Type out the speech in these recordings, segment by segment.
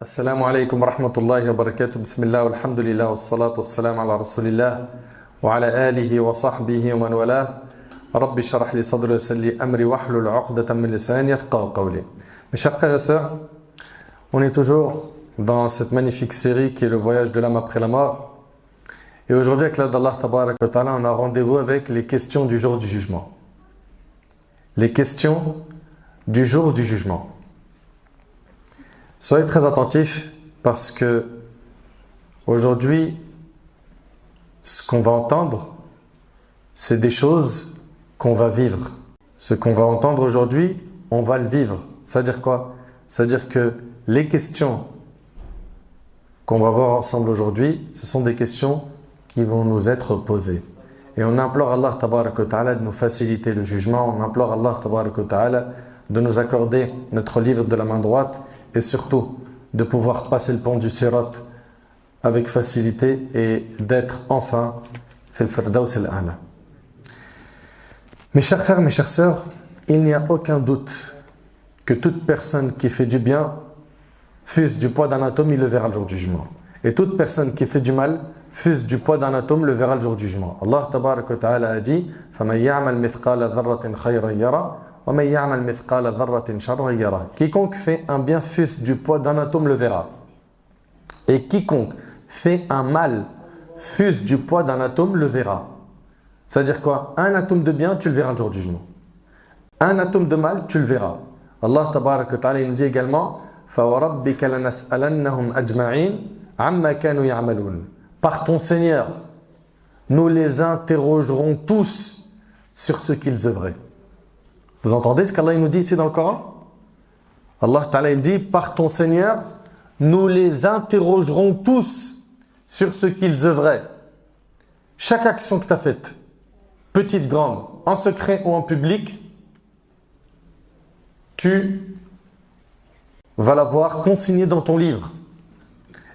السلام عليكم ورحمة الله وبركاته بسم الله والحمد لله والصلاة والسلام على رسول الله وعلى آله وصحبه ومن والاه رب اشرح لي صدري ويسر لي أمري واحلل عقدة من لساني يفقهوا قولي. Mes chers frères et sœurs, on est toujours dans cette magnifique série qui est le voyage de l'âme après la mort. Et aujourd'hui, avec l'aide d'Allah Tabarak wa Ta'ala, on a rendez-vous avec les questions du jour du jugement. Les questions du jour du jugement. Soyez très attentifs parce que aujourd'hui, ce qu'on va entendre, c'est des choses qu'on va vivre. Ce qu'on va entendre aujourd'hui, on va le vivre. C'est-à-dire quoi? C'est-à-dire que les questions qu'on va voir ensemble aujourd'hui, ce sont des questions qui vont nous être posées. Et on implore Allah Tabarak wa Ta'ala de nous faciliter le jugement. On implore Allah Tabarak wa Ta'ala de nous accorder notre livre de la main droite et surtout de pouvoir passer le pont du Sirat avec facilité et d'être enfin fil firdaus al-a'la. Mes chers frères, mes chères sœurs, il n'y a aucun doute que toute personne qui fait du bien, fût-ce du poids d'un atome, il le verra le jour du jugement. Et toute personne qui fait du mal, fût-ce du poids d'un atome, le verra le jour du jugement. Allah Tabarak wa Ta'ala a dit فَمَنْ يَعْمَلْ مِثْقَالَ ذَرَّةٍ خَيْرًا يَرَى وَمَنْ يَعْمَلْ مِثْقَالَ ذَرَّةٍ شَرًّا يَرَى. Quiconque fait un bien, fût-ce du poids d'un atome, le verra. Et quiconque fait un mal, fût-ce du poids d'un atome, le verra. C'est-à-dire quoi? Un atome de bien, tu le verras le jour du jugement. Un atome de mal, tu le verras. Allah Tabarak wa Ta'ala nous dit également فَوَرَبِّكَ لَنَسْأَلَنَّهُمْ أَجْمَعِينَ عَمَّا كَانُوا يَعْمَلُونَ. Par ton Seigneur, nous les interrogerons tous sur ce qu'ils œuvraient. Vous entendez ce qu'Allah nous dit ici dans le Coran? Allah Ta'ala il dit par ton Seigneur, nous les interrogerons tous sur ce qu'ils œuvraient. Chaque action que tu as faite, petite, grande, en secret ou en public, tu vas la voir consignée dans ton livre.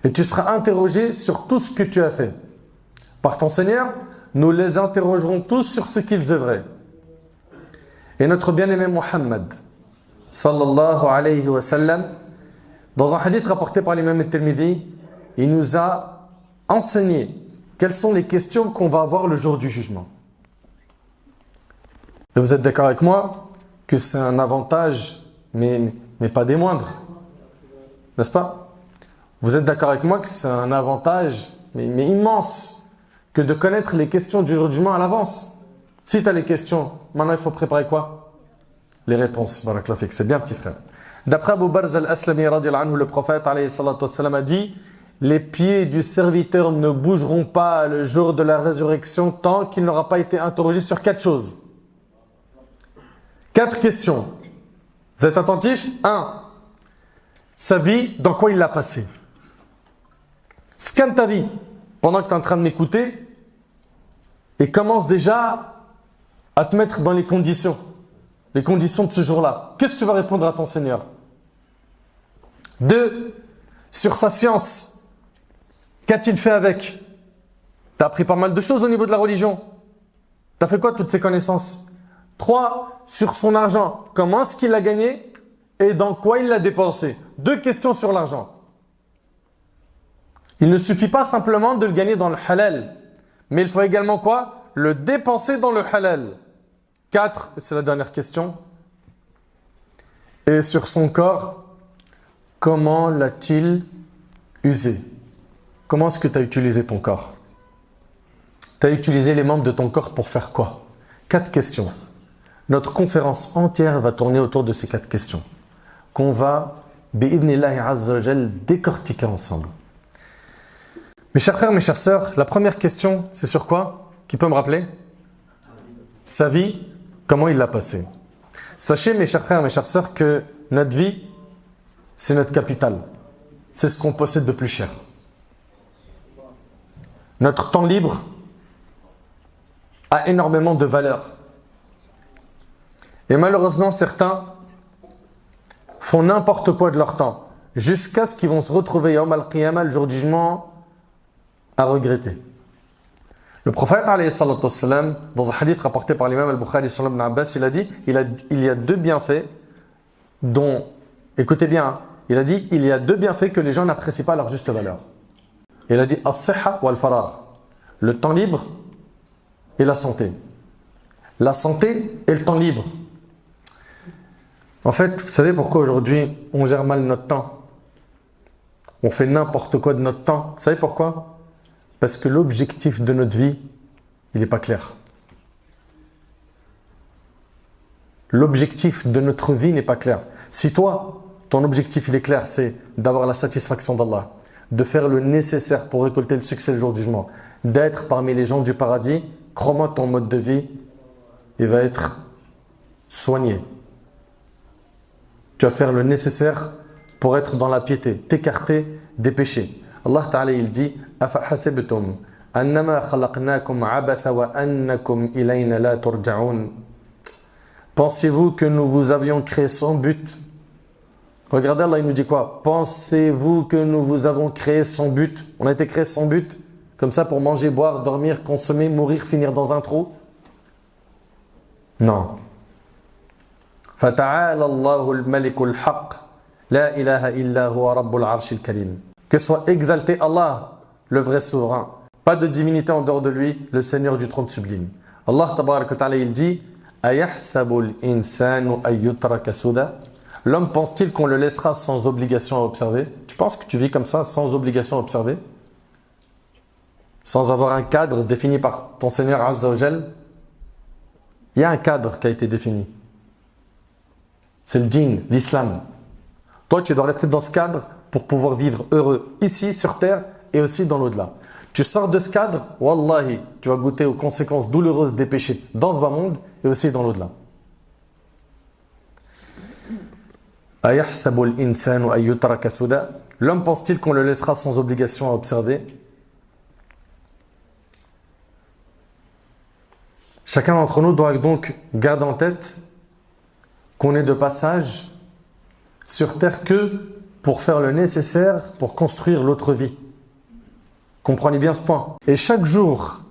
Et tu seras interrogé sur tout ce que tu as fait. Par ton Seigneur, nous les interrogerons tous sur ce qu'ils œuvraient. Et notre bien-aimé Muhammad, sallallahu alayhi wa sallam, dans un hadith rapporté par l'imam al-Tirmidhi, il nous a enseigné quelles sont les questions qu'on va avoir le jour du jugement. Et vous êtes d'accord avec moi que c'est un avantage, mais pas des moindres. N'est-ce pas? Vous êtes d'accord avec moi que c'est un avantage, mais immense, que de connaître les questions du jour du jugement à l'avance. Si tu as les questions, maintenant il faut préparer quoi? Les réponses. Barakallahu fik. C'est bien, petit frère. D'après Abu Barz al-Aslami, le prophète alayhi salatu wassalam, a dit les pieds du serviteur ne bougeront pas le jour de la résurrection tant qu'il n'aura pas été interrogé sur 4 choses. 4 questions. Vous êtes attentifs? 1. Sa vie, dans quoi il l'a passée? Scanne ta vie pendant que tu es en train de m'écouter et commence déjà à te mettre dans les conditions de ce jour-là. Qu'est-ce que tu vas répondre à ton Seigneur? 2. Sur sa science, qu'a-t-il fait avec? Tu as appris pas mal de choses au niveau de la religion. Tu as fait quoi toutes ces connaissances? 3. Sur son argent, comment est-ce qu'il l'a gagné et dans quoi il l'a dépensé? 2 questions sur l'argent. Il ne suffit pas simplement de le gagner dans le halal, mais il faut également quoi? Le dépenser dans le halal. 4, c'est la dernière question. Et sur son corps, comment l'a-t-il usé? Comment est-ce que tu as utilisé ton corps? Tu as utilisé les membres de ton corps pour faire quoi? 4 questions. Notre conférence entière va tourner autour de ces 4 questions qu'on va, bi'idhnillahi azza wa jal, décortiquer ensemble. Mes chers frères, mes chères sœurs, la première question, c'est sur quoi? Qui peut me rappeler? Sa vie, comment il l'a passée? Sachez, mes chers frères, mes chères sœurs, que notre vie, c'est notre capital. C'est ce qu'on possède de plus cher. Notre temps libre a énormément de valeur. Et malheureusement, certains font n'importe quoi de leur temps, jusqu'à ce qu'ils vont se retrouver Yawm al-Qiyamah, le jour du jugement, à regretter. Le prophète, alayhi salatu wassalam, dans un hadith rapporté par l'imam al-Bukhari sur Ibn Abbas, il a dit il y a 2 bienfaits dont, écoutez bien, il a dit, il y a deux bienfaits que les gens n'apprécient pas à leur juste valeur. Il a dit, as-sihha wal-faragh, le temps libre et la santé. La santé et le temps libre. En fait, vous savez pourquoi aujourd'hui on gère mal notre temps? On fait n'importe quoi de notre temps. Vous savez pourquoi? Parce que l'objectif de notre vie, il n'est pas clair. L'objectif de notre vie n'est pas clair. Si toi, ton objectif il est clair, c'est d'avoir la satisfaction d'Allah, de faire le nécessaire pour récolter le succès le jour du jugement, d'être parmi les gens du paradis, crois-moi, ton mode de vie, il va être soigné. Tu vas faire le nécessaire pour être dans la piété, t'écarter des péchés. Allah Ta'ala il dit أَفَحَسِبْتُمْ أَنَّمَا خَلَقْنَاكُمْ عَبَثًا وَأَنَّكُمْ إِلَيْنَا لَا تُرْجَعُونَ. Pensez-vous que nous vous avions créé sans but? Regardez, Allah il nous dit quoi? Pensez-vous que nous vous avons créé sans but? On a été créé sans but? Comme ça pour manger, boire, dormir, consommer, mourir, finir dans un trou? Non. فَتَعَالَى اللَّهُ الْمَلِكُ الْحَقِّ لَا إِلَهَ إِلَّا هُوَ رَبُّ الْعَرْشِ الْكَرِيمِ. Que soit exalté Allah, le vrai souverain. Pas de divinité en dehors de lui, le Seigneur du trône sublime. Allah tabarak wa ta'ala il dit أَيَحْسَبُ الْإِنسَانُ أَن يُتْرَكَ سُدًى. L'homme pense-t-il qu'on le laissera sans obligation à observer? Tu penses que tu vis comme ça, sans obligation à observer? Sans avoir un cadre défini par ton Seigneur Azza wa Jal? Il y a un cadre qui a été défini. C'est le dîn, l'islam. Toi, tu dois rester dans ce cadre pour pouvoir vivre heureux ici, sur terre et aussi dans l'au-delà. Tu sors de ce cadre, wallahi, tu vas goûter aux conséquences douloureuses des péchés dans ce bas monde et aussi dans l'au-delà. L'homme pense-t-il qu'on le laissera sans obligation à observer? Chacun d'entre nous doit donc garder en tête qu'on est de passage sur terre que pour faire le nécessaire pour construire l'autre vie. Comprenez bien ce point. Et chaque jour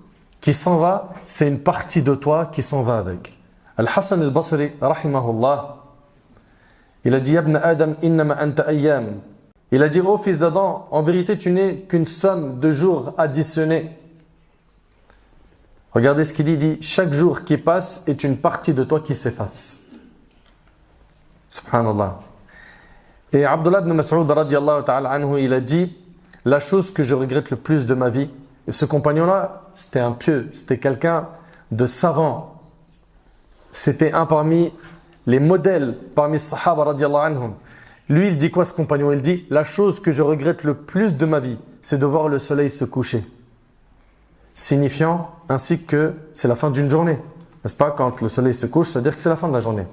qui s'en va, c'est une partie de toi qui s'en va avec. Al-Hassan al-Basri, rahimahullah, il a dit Yabna Adam, innama anta ayyam. Il a dit ô fils d'Adam, en vérité tu n'es qu'une somme de jours additionnés. Regardez ce qu'il dit, il dit chaque jour qui passe est une partie de toi qui s'efface. Subhanallah. Et Abdullah ibn Mas'ud radiyallahu ta'ala anhu, il a dit la chose que je regrette le plus de ma vie, et ce compagnon-là, c'était un pieux, c'était quelqu'un de savant. C'était un parmi les modèles, parmi les sahaba radiyallahu anhum. Lui, il dit quoi ce compagnon? Il dit la chose que je regrette le plus de ma vie, c'est de voir le soleil se coucher. Signifiant ainsi que c'est la fin d'une journée. N'est-ce pas? Quand le soleil se couche, ça veut dire que c'est la fin de la journée.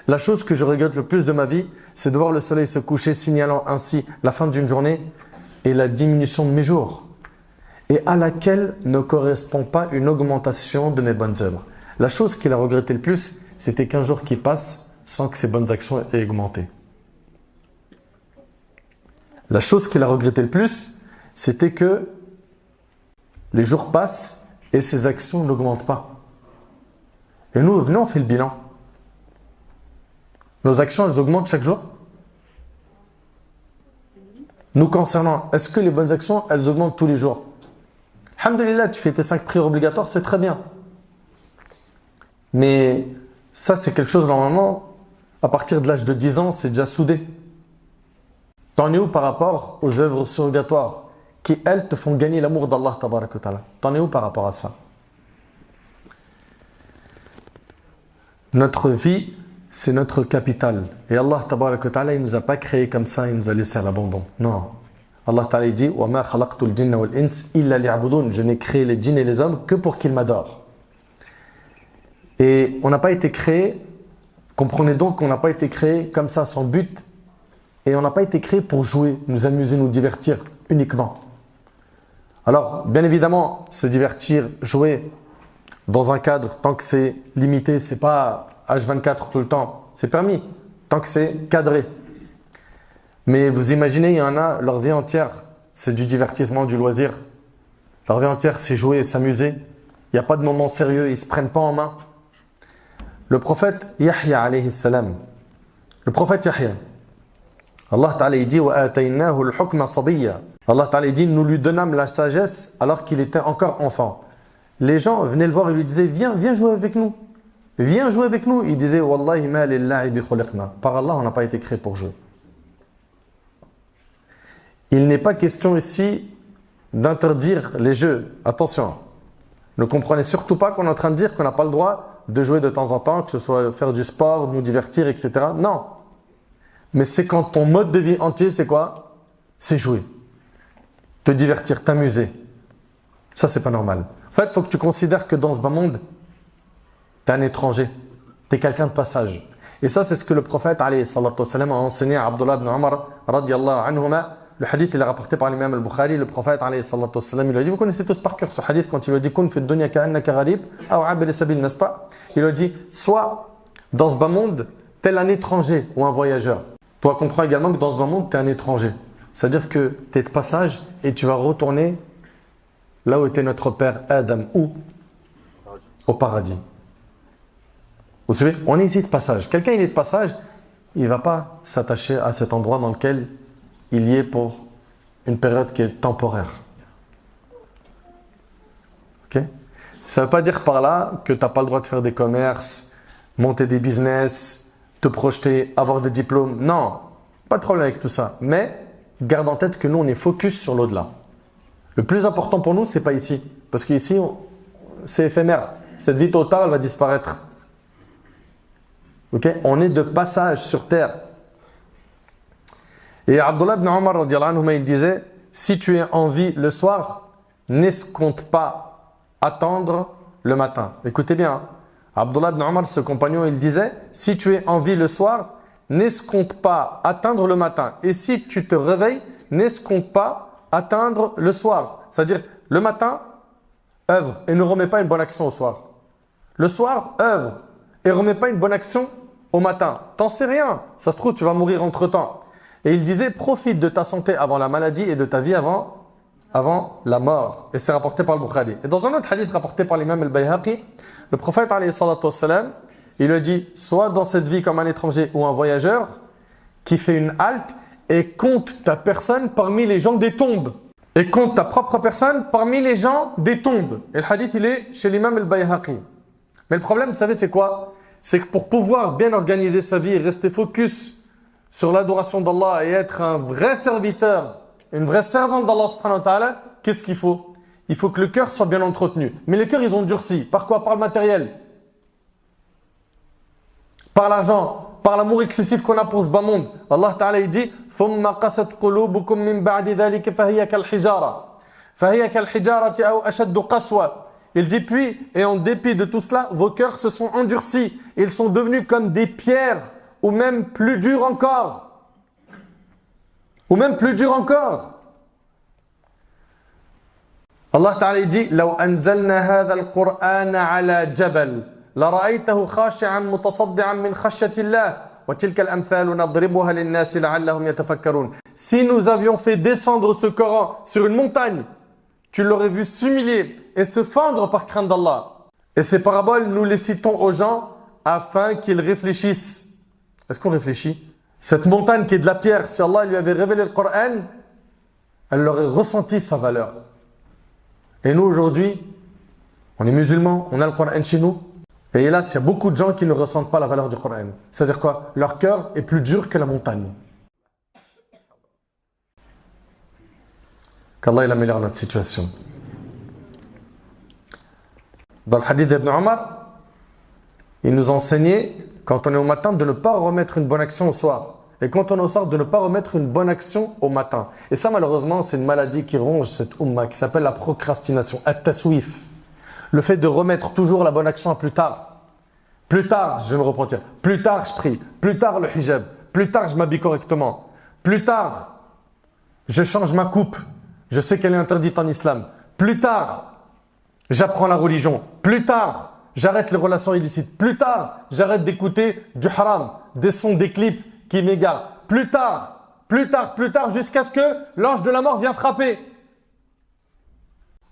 La chose que je regrette le plus de ma vie, c'est de voir le soleil se coucher, signalant ainsi la fin d'une journée et la diminution de mes jours, et à laquelle ne correspond pas une augmentation de mes bonnes œuvres. La chose qu'il a regretté le plus, c'était qu'un jour qui passe sans que ses bonnes actions aient augmenté. La chose qu'il a regretté le plus, c'était que les jours passent et ses actions n'augmentent pas. Et nous, venons, on fait le bilan. Nos actions, elles augmentent chaque jour? Nous concernant, est-ce que les bonnes actions, elles augmentent tous les jours? Alhamdulillah, tu fais tes 5 prières obligatoires, c'est très bien. Mais ça, c'est quelque chose, normalement, à partir de l'âge de 10 ans, c'est déjà soudé. T'en es où par rapport aux œuvres surrogatoires qui, elles, te font gagner l'amour d'Allah tabarak wa ta'ala? T'en es où par rapport à ça? Notre vie, c'est notre capital. Et Allah tabarak wa ta'ala, il ne nous a pas créés comme ça, il nous a laissé à l'abandon. Non. Allah ta'ala dit وَمَا خَلَقْتُ الْجِنَّ وَالْإِنسِ إِلَّا لِيَعْبُدُونَ. Je n'ai créé les djinns et les hommes que pour qu'ils m'adorent. Et on n'a pas été créé, comprenez donc qu'on n'a pas été créé comme ça sans but. Et on n'a pas été créé pour jouer, nous amuser, nous divertir uniquement. Alors, bien évidemment, se divertir, jouer dans un cadre, tant que c'est limité, c'est pas H24 tout le temps, c'est permis, tant que c'est cadré. Mais vous imaginez, il y en a, leur vie entière, c'est du divertissement, du loisir. Leur vie entière, c'est jouer, s'amuser. Il n'y a pas de moment sérieux, ils ne se prennent pas en main. Le prophète Yahya alayhi salam, le prophète Yahya, Allah Ta'ala dit وَآتَيْنَاهُ الْحُكْمَ صَبِيًّا. Allah Ta'ala dit nous lui donnâmes la sagesse alors qu'il était encore enfant. Les gens venaient le voir et lui disaient viens jouer avec nous. Viens jouer avec nous. Il disait Wallahi ma lillahi khuliqna. Par Allah, on n'a pas été créé pour jouer. Il n'est pas question ici d'interdire les jeux. Attention. Ne comprenez surtout pas qu'on est en train de dire qu'on n'a pas le droit de jouer de temps en temps, que ce soit faire du sport, nous divertir, etc. Non. Mais c'est quand ton mode de vie entier, c'est quoi? C'est jouer. Te divertir, t'amuser. Ça, c'est pas normal. En fait, il faut que tu considères que dans ce bas monde, tu es un étranger. Tu es quelqu'un de passage. Et ça, c'est ce que le prophète alayhi salatu wassalam, a enseigné à Abdullah ibn Umar radiyallahu anhuma. Le hadith, il est rapporté par l'imam al-Bukhari. Le prophète alayhi salatu wassalam, il lui a dit, vous connaissez tous par cœur ce hadith quand il lui a dit kun fi dunya ka'annaka gharib aw abir sabil, n'est-ce pas? Il lui a dit, soit dans ce bas monde, tel un étranger ou un voyageur. Toi, comprends également que dans ce bas monde, tu es un étranger. C'est-à-dire que tu es de passage et tu vas retourner là où était notre père Adam, où? Au paradis. Vous savez, on est ici de passage. Quelqu'un, il est de passage, il ne va pas s'attacher à cet endroit dans lequel il y est pour une période qui est temporaire. Ok? Ça ne veut pas dire par là que tu n'as pas le droit de faire des commerces, monter des business, te projeter, avoir des diplômes. Non, pas de problème avec tout ça. Mais garde en tête que nous, on est focus sur l'au-delà. Le plus important pour nous, ce n'est pas ici. Parce qu'ici, c'est éphémère. Cette vie tôt ou tard, elle va disparaître. Okay? On est de passage sur terre. Et Abdullah ibn Umar, il disait, si tu es en vie le soir, n'escompte pas attendre le matin. Écoutez bien, hein? Abdullah ibn Umar, ce compagnon, il disait, si tu es en vie le soir, n'escompte pas atteindre le matin. Et si tu te réveilles, n'escompte pas atteindre le soir. C'est-à-dire, le matin, œuvre et ne remets pas une bonne action au soir. Le soir, œuvre et ne remets pas une bonne action au matin. T'en sais rien. Ça se trouve, tu vas mourir entre-temps. Et il disait, profite de ta santé avant la maladie et de ta vie avant la mort. Et c'est rapporté par le Bukhari. Et dans un autre hadith rapporté par l'imam al-Bayhaqi, le prophète, alayhi salatu wassalam, il lui dit, sois dans cette vie comme un étranger ou un voyageur qui fait une halte et compte ta personne parmi les gens des tombes. Et compte ta propre personne parmi les gens des tombes. Et le hadith, il est chez l'imam al-Bayhaqi. Mais le problème, vous savez, c'est quoi? C'est que pour pouvoir bien organiser sa vie et rester focus sur l'adoration d'Allah et être un vrai serviteur, une vraie servante d'Allah subhanahu wa ta'ala, qu'est-ce qu'il faut? Il faut que le cœur soit bien entretenu. Mais les cœurs, ils ont durci. Par quoi? Par le matériel. Par l'argent. Par l'amour excessif qu'on a pour ce bas monde. Allah Ta'ala, il dit ثُمَّ قَسَتْ قُلُوبُكُم مِّن بَعْدِ ذَلِكَ فَهِيَ كَالْحِجَارَةِ فَهِيَ كَالْحِجَارَةِ أَوْ أَشَدُّ قَسْوَةً. Il dit puis, et en dépit de tout cela, vos cœurs se sont endurcis. Ils sont devenus comme des pierres, ou même plus durs encore. Ou même plus durs encore. Allah Ta'ala dit لو أنزلنا هذا القرآن على جبل لرأيته خاشعا متصدعا من خشية الله وتلك الأمثال نضربها للناس لعلهم يتفكرون. Si nous avions fait descendre ce Coran sur une montagne, tu l'aurais vu s'humilier et se fendre par crainte d'Allah. Et ces paraboles, nous les citons aux gens afin qu'ils réfléchissent. Est-ce qu'on réfléchit? Cette montagne qui est de la pierre, si Allah lui avait révélé le Coran, elle aurait ressenti sa valeur. Et nous aujourd'hui, on est musulmans, on a le Coran chez nous. Et hélas, il y a beaucoup de gens qui ne ressentent pas la valeur du Coran. C'est-à-dire quoi? Leur cœur est plus dur que la montagne. Qu'Allah il améliore notre situation. Dans le hadith d'Ibn Omar, il nous enseignait, quand on est au matin, de ne pas remettre une bonne action au soir. Et quand on est au soir, de ne pas remettre une bonne action au matin. Et ça, malheureusement, c'est une maladie qui ronge cette umma, qui s'appelle la procrastination, at-taswif. Le fait de remettre toujours la bonne action à plus tard. Plus tard, je vais me repentir. Plus tard, je prie. Plus tard, le hijab. Plus tard, je m'habille correctement. Plus tard, je change ma coupe. Je sais qu'elle est interdite en islam. Plus tard, j'apprends la religion. Plus tard, j'arrête les relations illicites. Plus tard, j'arrête d'écouter du haram, des sons, des clips qui m'égarent. Plus tard, jusqu'à ce que l'ange de la mort vienne frapper.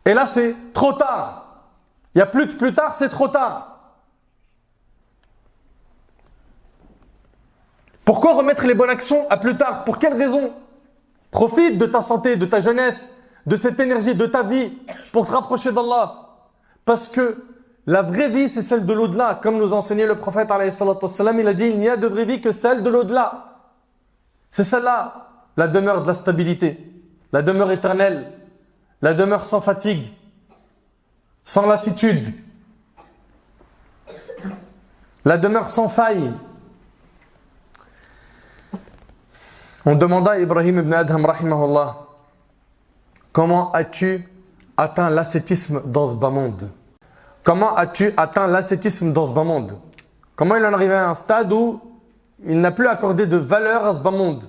Et là, c'est trop tard. Il n'y a plus de plus tard, c'est trop tard. Pourquoi remettre les bonnes actions à plus tard? Pour quelle raison? Profite de ta santé, de ta jeunesse, de cette énergie, de ta vie pour te rapprocher d'Allah. Parce que la vraie vie, c'est celle de l'au-delà. Comme nous enseignait le prophète, il a dit, il n'y a de vraie vie que celle de l'au-delà. C'est celle-là, la demeure de la stabilité, la demeure éternelle, la demeure sans fatigue, sans lassitude, la demeure sans faille. On demanda à Ibrahim ibn Adham, rahimahullah, comment as-tu atteint l'ascétisme dans ce bas monde? Comment as-tu atteint l'ascétisme dans ce bas monde? Comment il en est arrivé à un stade où il n'a plus accordé de valeur à ce bas monde?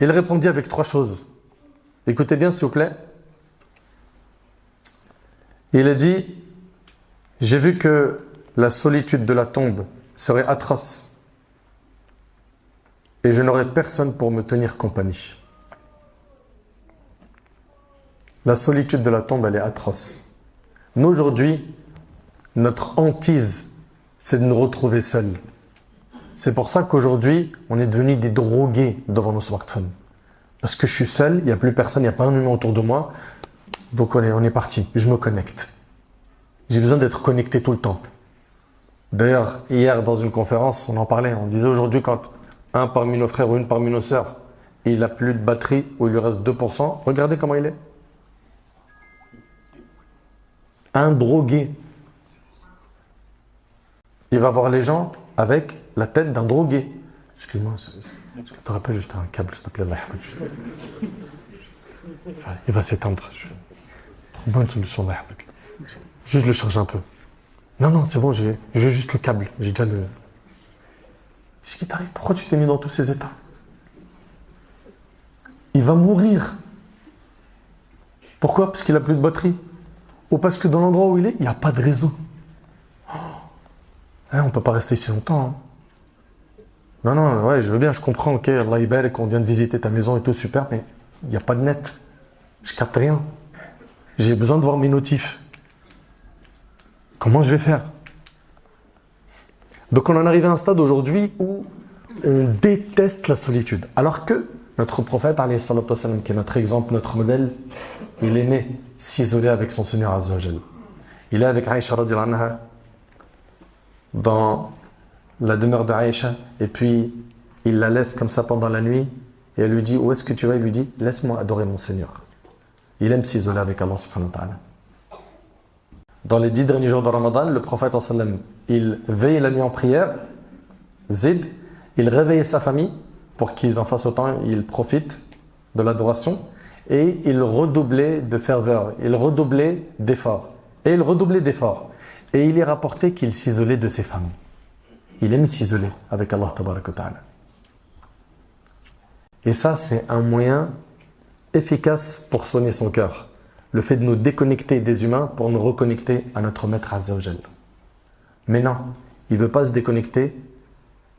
Il répondit avec 3 choses. Écoutez bien s'il vous plaît. Il a dit, j'ai vu que la solitude de la tombe serait atroce et je n'aurais personne pour me tenir compagnie. La solitude de la tombe, elle est atroce. Nous, aujourd'hui, notre hantise, c'est de nous retrouver seuls. C'est pour ça qu'aujourd'hui, on est devenus des drogués devant nos smartphones. Parce que je suis seul, il n'y a plus personne, il n'y a pas un humain autour de moi. Donc on est parti, je me connecte. J'ai besoin d'être connecté tout le temps. D'ailleurs, hier, dans une conférence, on en parlait. On disait aujourd'hui, quand un parmi nos frères ou une parmi nos sœurs, il n'a plus de batterie ou il lui reste 2%, regardez comment il est. Un drogué. Il va voir les gens avec la tête d'un drogué. Excuse-moi, est-ce que tu n'aurais pas juste un câble, s'il te plaît? Enfin, il va s'éteindre. Trop bonne solution. Juste le charger un peu. Non, c'est bon, je veux juste le câble. J'ai déjà le... Qu'est-ce qui t'arrive? Pourquoi tu t'es mis dans tous ces états? Il va mourir. Pourquoi? Parce qu'il n'a plus de batterie. Ou parce que dans l'endroit où il est, il n'y a pas de réseau. On ne peut pas rester ici longtemps. Non, ouais, je veux bien, je comprends, ok, Allah Ibarak, qu'on vient de visiter ta maison et tout, super, mais il n'y a pas de net. Je capte rien. J'ai besoin de voir mes notifs. Comment je vais faire? Donc on en arrive à un stade aujourd'hui où on déteste la solitude. Alors que notre prophète, alayhi salatu wassalam, qui est notre exemple, notre modèle, il aimait s'isoler avec son Seigneur Azza wa Jal. Il est avec Aïcha radhiyallahu anha dans la demeure de Aïcha et puis il la laisse comme ça pendant la nuit et elle lui dit, où est-ce que tu vas? Il lui dit, laisse-moi adorer mon Seigneur. Il aime s'isoler avec Allah subhanahu wa ta'ala. Dans les 10 derniers jours de Ramadan, le prophète sallallahu alayhi wa sallam, il veille la nuit en prière, zid, il réveillait sa famille pour qu'ils en fassent autant, il profite de l'adoration et il redoublait de ferveur, il redoublait d'efforts et il redoublait d'efforts. Et il est rapporté qu'il s'isolait de ses femmes. Il aime s'isoler avec Allah tabaraka wa ta'ala. Et ça, c'est un moyen efficace pour soigner son cœur. Le fait de nous déconnecter des humains pour nous reconnecter à notre maître Azza wa Jal. Mais non, il ne veut pas se déconnecter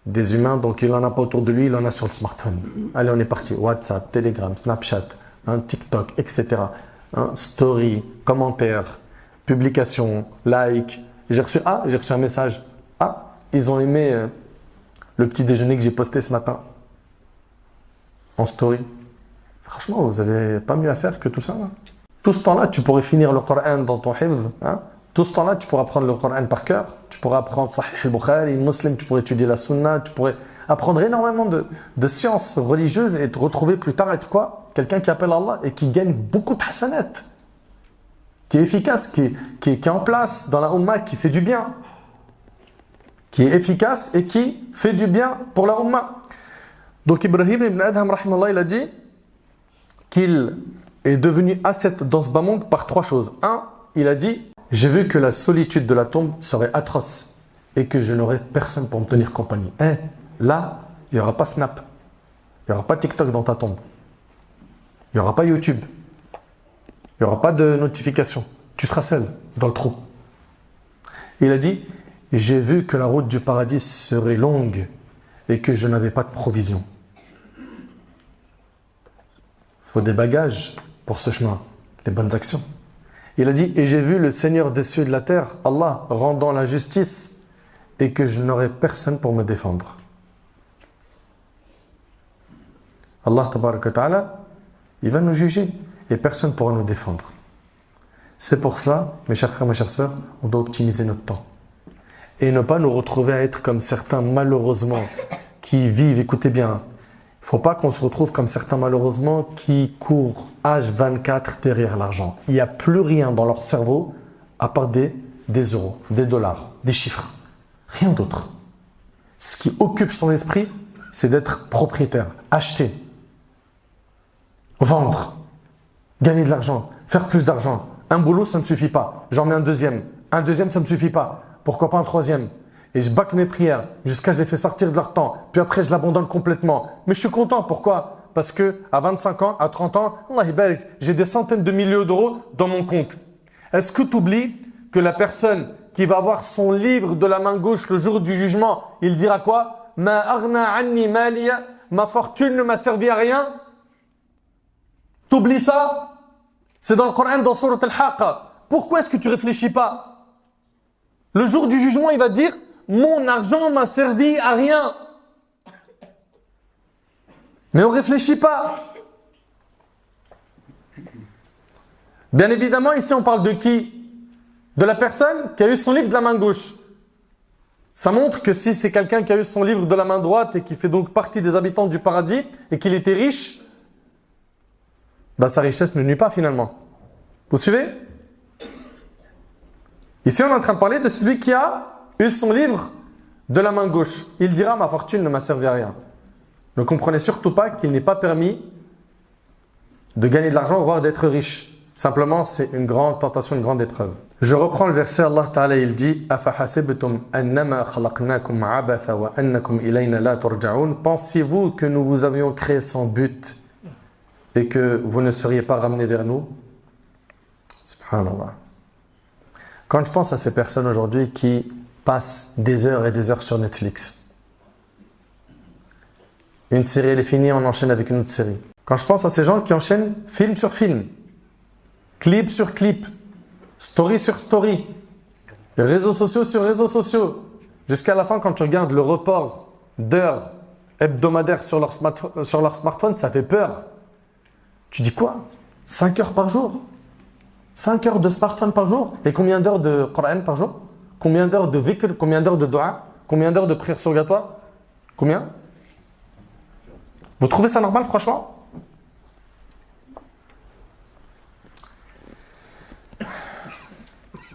des humains, donc il n'en a pas autour de lui, il en a sur le smartphone. Allez, on est parti. WhatsApp, Telegram, Snapchat, TikTok, etc. Story, commentaires, publications, like. J'ai reçu un message. Ils ont aimé le petit déjeuner que j'ai posté ce matin. En story. Franchement, vous n'avez pas mieux à faire que tout ça, là. Tout ce temps-là, tu pourrais finir le Coran dans ton hifz. Tout ce temps-là, tu pourras apprendre le Coran par cœur. Tu pourras apprendre Sahih al-Bukhari, Muslim, tu pourrais étudier la Sunna, tu pourrais apprendre énormément de sciences religieuses et te retrouver plus tard être quoi? Quelqu'un qui appelle Allah et qui gagne beaucoup de hasanat. Qui est efficace, qui est en place dans la Ummah, qui fait du bien. Qui est efficace et qui fait du bien pour la Ummah. Donc Ibrahim ibn Adham, rahimahullah, il a dit qu'il est devenu ascète dans ce bas monde par 3 choses. 1, il a dit, j'ai vu que la solitude de la tombe serait atroce et que je n'aurais personne pour me tenir compagnie. Là, il n'y aura pas Snap, il n'y aura pas TikTok dans ta tombe, il n'y aura pas YouTube, il n'y aura pas de notification. Tu seras seul dans le trou. Il a dit, j'ai vu que la route du paradis serait longue et que je n'avais pas de provisions. Il faut des bagages pour ce chemin, les bonnes actions. Il a dit, et j'ai vu le Seigneur des cieux et de la terre, Allah, rendant la justice et que je n'aurais personne pour me défendre. Allah tabaraka wa ta'ala, il va nous juger et personne ne pourra nous défendre. C'est pour cela, mes chers frères, mes chères sœurs, on doit optimiser notre temps. Et ne pas nous retrouver à être comme certains, malheureusement, qui vivent, écoutez bien, il ne faut pas qu'on se retrouve comme certains, malheureusement, qui courent H24 derrière l'argent. Il n'y a plus rien dans leur cerveau à part des euros, des dollars, des chiffres. Rien d'autre. Ce qui occupe son esprit, c'est d'être propriétaire, acheter, vendre, gagner de l'argent, faire plus d'argent. Un boulot, ça ne suffit pas. J'en mets un deuxième. Un deuxième, ça ne me suffit pas. Pourquoi pas un troisième? Et je bâcle mes prières jusqu'à ce que je les fais sortir de leur temps. Puis après, je l'abandonne complètement. Mais je suis content. Pourquoi? Parce qu'à 25 ans, à 30 ans, j'ai des centaines de milliers d'euros dans mon compte. Est-ce que tu oublies que la personne qui va avoir son livre de la main gauche le jour du jugement, il dira quoi? Ma aghna anni maliya, ma fortune ne m'a servi à rien. T'oublies ça? C'est dans le Coran, dans Surat Al-Haqqa. Pourquoi est-ce que tu ne réfléchis pas? Le jour du jugement, il va dire « Mon argent m'a servi à rien ». Mais on ne réfléchit pas. Bien évidemment, ici, on parle de qui? De la personne qui a eu son livre de la main gauche. Ça montre que si c'est quelqu'un qui a eu son livre de la main droite et qui fait donc partie des habitants du paradis et qu'il était riche, ben sa richesse ne nuit pas finalement. Vous suivez? Ici, on est en train de parler de celui qui a eu son livre de la main gauche. Il dira « Ma fortune ne m'a servi à rien ». Ne comprenez surtout pas qu'il n'est pas permis de gagner de l'argent, voire d'être riche. Simplement, c'est une grande tentation, une grande épreuve. Je reprends le verset, Allah Ta'ala, il dit « Afahasibtum annama khalaqnakum abatha wa annakum ilayna la turja'un » Pensez-vous que nous vous avions créé sans but et que vous ne seriez pas ramenés vers nous? Subhanallah. Quand je pense à ces personnes aujourd'hui qui passent des heures et des heures sur Netflix, une série elle est finie, on enchaîne avec une autre série. Quand je pense à ces gens qui enchaînent film sur film, clip sur clip, story sur story, réseaux sociaux sur réseaux sociaux, jusqu'à la fin quand tu regardes le report d'heures hebdomadaires sur leur smartphone, ça fait peur. Tu dis quoi? 5 heures par jour? 5 heures de smartphone par jour? Et combien d'heures de Coran par jour? Combien d'heures de dhikr? Combien d'heures de dua? Combien d'heures de prière surrogatoire? Combien? Vous trouvez ça normal franchement?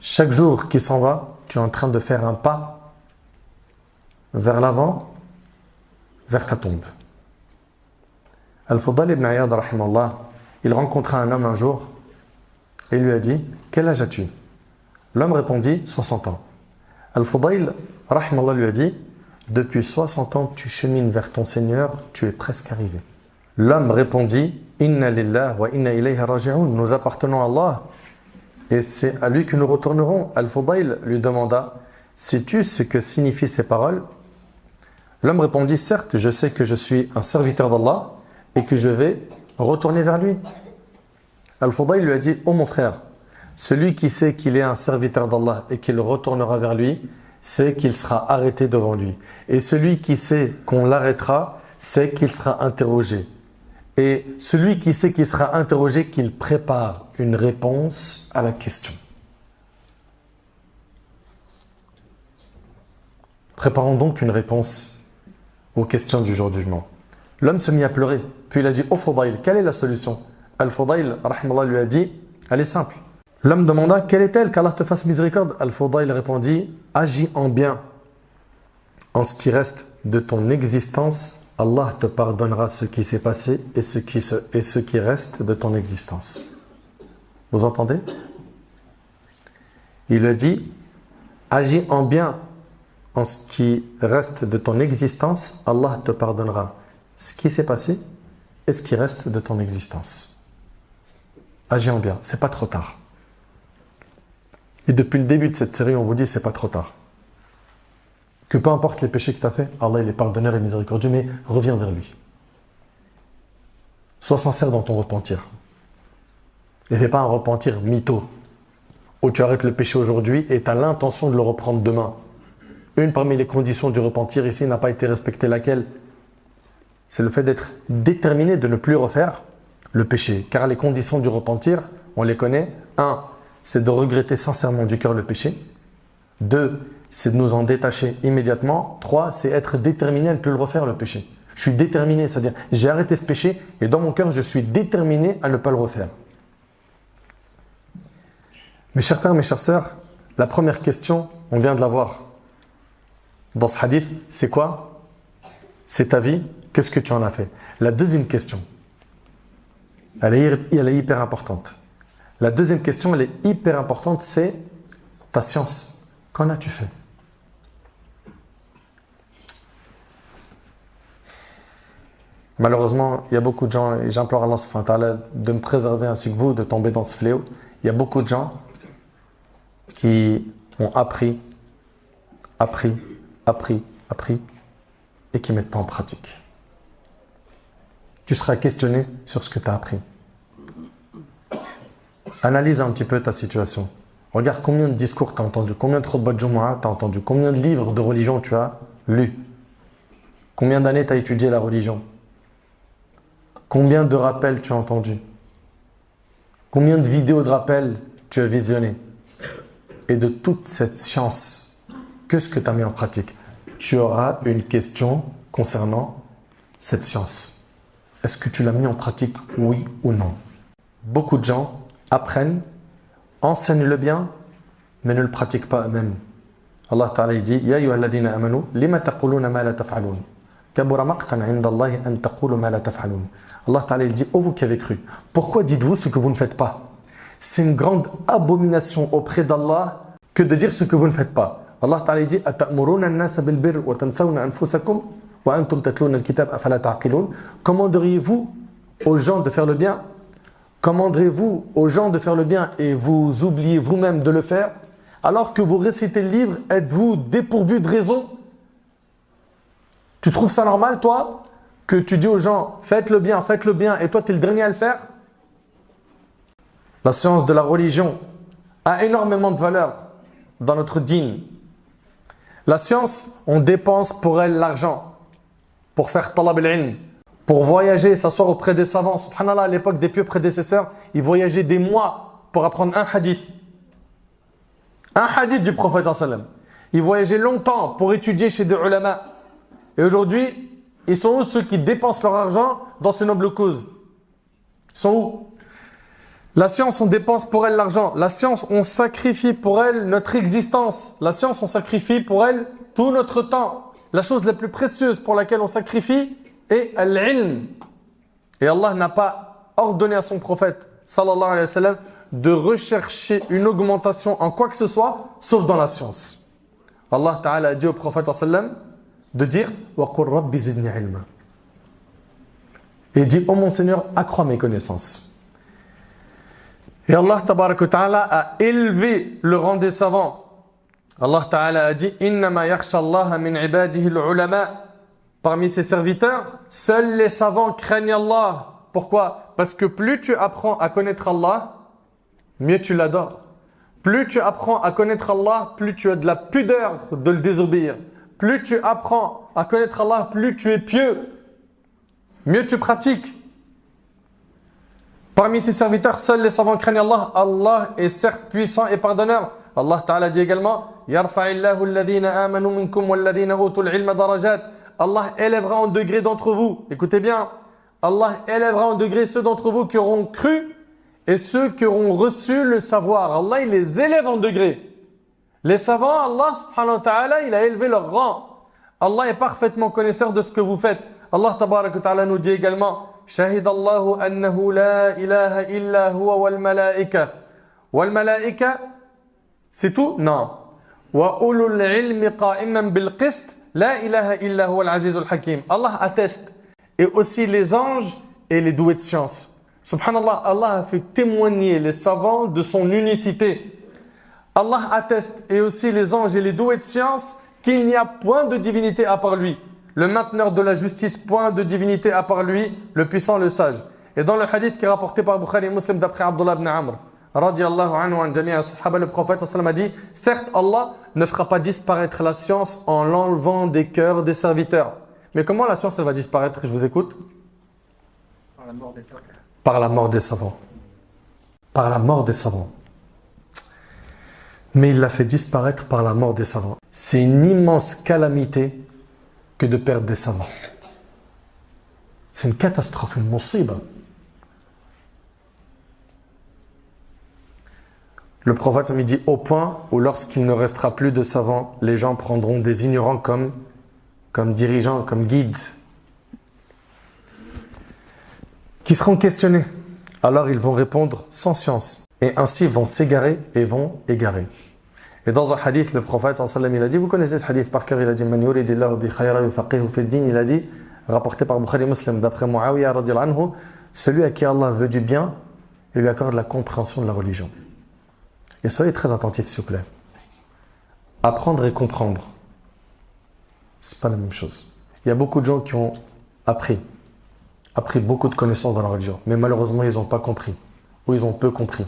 Chaque jour qui s'en va, tu es en train de faire un pas vers l'avant, vers ta tombe. Al-Fudayl ibn Iyad, rahimallah, il rencontra un homme un jour et lui a dit « Quel âge as-tu » L'homme répondit « 60 ans ». Al-Fudayl, rahimallah, lui a dit « Depuis 60 ans, tu chemines vers ton Seigneur, tu es presque arrivé. » L'homme répondit « Inna lillah wa inna ilayhi raji'un » Nous appartenons à Allah et c'est à lui que nous retournerons. Al-Fudayl lui demanda « Sais-tu ce que signifient ces paroles » L'homme répondit « Certes, je sais que je suis un serviteur d'Allah et que je vais retourner vers lui. » Al-Fudayl lui a dit « Oh mon frère, celui qui sait qu'il est un serviteur d'Allah et qu'il retournera vers lui, sait qu'il sera arrêté devant lui. Et celui qui sait qu'on l'arrêtera, sait qu'il sera interrogé. Et celui qui sait qu'il sera interrogé, qu'il prépare une réponse à la question. » Préparons donc une réponse aux questions du jour du jugement. L'homme se mit à pleurer, puis il a dit « Oh Fudayl, quelle est la solution ?» Al-Fudayl, rahimallah, lui a dit « Elle est simple. » L'homme demanda « Quelle est-elle? Qu'Allah te fasse miséricorde. » Al-Fudayl répondit « Agis en bien. En ce qui reste de ton existence, Allah te pardonnera ce qui s'est passé et ce qui reste de ton existence. » Vous entendez? Il a dit « Agis en bien. En ce qui reste de ton existence, Allah te pardonnera ce qui s'est passé et ce qui reste de ton existence. » Agis en bien, c'est pas trop tard. Et depuis le début de cette série, on vous dit c'est pas trop tard. Que peu importe les péchés que tu as fait, Allah il est pardonneur et miséricordieux, mais reviens vers lui. Sois sincère dans ton repentir. Et fais pas un repentir mytho, où tu arrêtes le péché aujourd'hui et tu as l'intention de le reprendre demain. Une parmi les conditions du repentir ici n'a pas été respectée, laquelle? c'est le fait d'être déterminé de ne plus refaire le péché. Car les conditions du repentir, on les connaît. 1, c'est de regretter sincèrement du cœur le péché. 2, c'est de nous en détacher immédiatement. 3, c'est être déterminé à ne plus le refaire le péché. Je suis déterminé, c'est-à-dire j'ai arrêté ce péché et dans mon cœur, je suis déterminé à ne pas le refaire. Mes chers frères, mes chères sœurs, la première question, on vient de la voir dans ce hadith, c'est quoi? C'est ta vie, qu'est-ce que tu en as fait? La deuxième question, elle est hyper importante. La deuxième question, elle est hyper importante, c'est ta science. Qu'en as-tu fait? Malheureusement, il y a beaucoup de gens, et j'implore Allah subhanahu wa ta'ala de me préserver ainsi que vous, de tomber dans ce fléau. Il y a beaucoup de gens qui ont appris et qui ne mettent pas en pratique. Tu seras questionné sur ce que tu as appris. Analyse un petit peu ta situation. Regarde combien de discours tu as entendu, combien de khutbah de Jumu'ah tu as entendu, combien de livres de religion tu as lus, combien d'années tu as étudié la religion, combien de rappels tu as entendu, combien de vidéos de rappels tu as visionné. Et de toute cette science, qu'est-ce que tu as mis en pratique? Tu auras une question concernant cette science. Est-ce que tu l'as mis en pratique, oui ou non? Beaucoup de gens apprennent, enseignent le bien, mais ne le pratiquent pas eux-mêmes. Allah Ta'ala dit « Ya ayyuhalladhina amanu, lima taquluna ma la taf'alun. Kabura maqtan 'inda Allahi an taqulu ma la taf'alun. » Allah Ta'ala dit « Oh vous qui avez cru, pourquoi dites-vous ce que vous ne faites pas? C'est une grande abomination auprès d'Allah que de dire ce que vous ne faites pas. Allah Ta'ala dit Ata'muruna an-nasa bil birr wa tansawna anfusakum wa antum tatluna al-kitab afala ta'qilun. Commanderiez-vous aux gens de faire le bien? Commanderez-vous aux gens de faire le bien et vous oubliez vous-même de le faire? Alors que vous récitez le livre, êtes-vous dépourvu de raison? Tu trouves ça normal, toi, que tu dis aux gens faites le bien, et toi tu es le dernier à le faire? La science de la religion a énormément de valeur dans notre dîn. La science, on dépense pour elle l'argent, pour faire talab al-ilm, pour voyager, s'asseoir auprès des savants. Subhanallah, à l'époque des pieux prédécesseurs, ils voyageaient des mois pour apprendre un hadith. Un hadith du prophète sallallahu alayhi wa sallam. Ils voyageaient longtemps pour étudier chez des ulama. Et aujourd'hui, ils sont où ceux qui dépensent leur argent dans ces nobles causes? Ils sont où? La science, on dépense pour elle l'argent. La science, on sacrifie pour elle notre existence. La science, on sacrifie pour elle tout notre temps. La chose la plus précieuse pour laquelle on sacrifie est al-ilm. Et Allah n'a pas ordonné à son prophète, sallallahu alayhi wa sallam, de rechercher une augmentation en quoi que ce soit, sauf dans la science. Allah Ta'ala a dit au prophète, sallallahu alayhi wa sallam, de dire « Wa qur rabbi zidni ilma » et dit « Oh mon Seigneur, accrois mes connaissances ». Et Allah Ta'ala a élevé le rang des savants. Allah Ta'ala a dit Innama yakhsha Allah min ibadihi al-ulama. Parmi ses serviteurs, seuls les savants craignent Allah. Pourquoi? Parce que plus tu apprends à connaître Allah, mieux tu l'adores. Plus tu apprends à connaître Allah, plus tu as de la pudeur de le désobéir. Plus tu apprends à connaître Allah, plus tu es pieux, mieux tu pratiques. Parmi ses serviteurs, seuls les savants craignent Allah. Allah est certes puissant et pardonneur. Allah Ta'ala dit également Yarfa'illahu alladhina amanu minkum walladhina utul ilma darajat. Allah élèvera en degré d'entre vous. Écoutez bien. Allah élèvera en degré ceux d'entre vous qui auront cru et ceux qui auront reçu le savoir. Allah, il les élève en degré. Les savants, Allah subhanahu wa ta'ala, il a élevé leur rang. Allah est parfaitement connaisseur de ce que vous faites. Allah tabaraka wa ta'ala nous dit également شهد الله أنه لا إله إلا هو والملائكة. والملائكة, c'est tout? Non. وأولو العلم قائما بالقسط لا إله إلا هو العزيز الحكيم. Allah atteste. Et aussi les anges et les doués de science. Subhanallah, Allah a fait témoigner les savants de son unicité. Allah atteste, et aussi les anges et les doués de science, qu'il n'y a point de divinité à part lui. Le mainteneur de la justice, point de divinité à part lui, le puissant, le sage. Et dans le hadith qui est rapporté par Bukhari et Muslim d'après Abdullah ibn Amr, radiyallahu anhu an jami'a sahaba, le prophète sallallahu alayhi wa sallam a dit, certes Allah ne fera pas disparaître la science en l'enlevant des cœurs des serviteurs, Mais comment la science elle va disparaître? Je vous écoute. Par la mort des savants. Par la mort des savants. Par la mort des savants. Mais il l'a fait disparaître par la mort des savants. C'est une immense calamité que de perdre des savants. C'est une catastrophe, une musiba. Le prophète me dit au point où lorsqu'il ne restera plus de savants, les gens prendront des ignorants comme dirigeants, comme guides, qui seront questionnés. Alors ils vont répondre sans science. Et ainsi vont s'égarer et vont égarer. Et dans un hadith, le prophète sallallahu alayhi wa sallam, il a dit, vous connaissez ce hadith par cœur, il a dit, Man yuridillahu bi khayra yufaqihu fi din, il a dit, rapporté par Bukhari Muslim, d'après Muawiyah radiyallahu anhu, celui à qui Allah veut du bien, il lui accorde la compréhension de la religion. Et soyez très attentifs, s'il vous plaît. Apprendre et comprendre, c'est pas la même chose. Il y a beaucoup de gens qui ont appris beaucoup de connaissances dans la religion, mais malheureusement, ils n'ont pas compris, ou ils ont peu compris,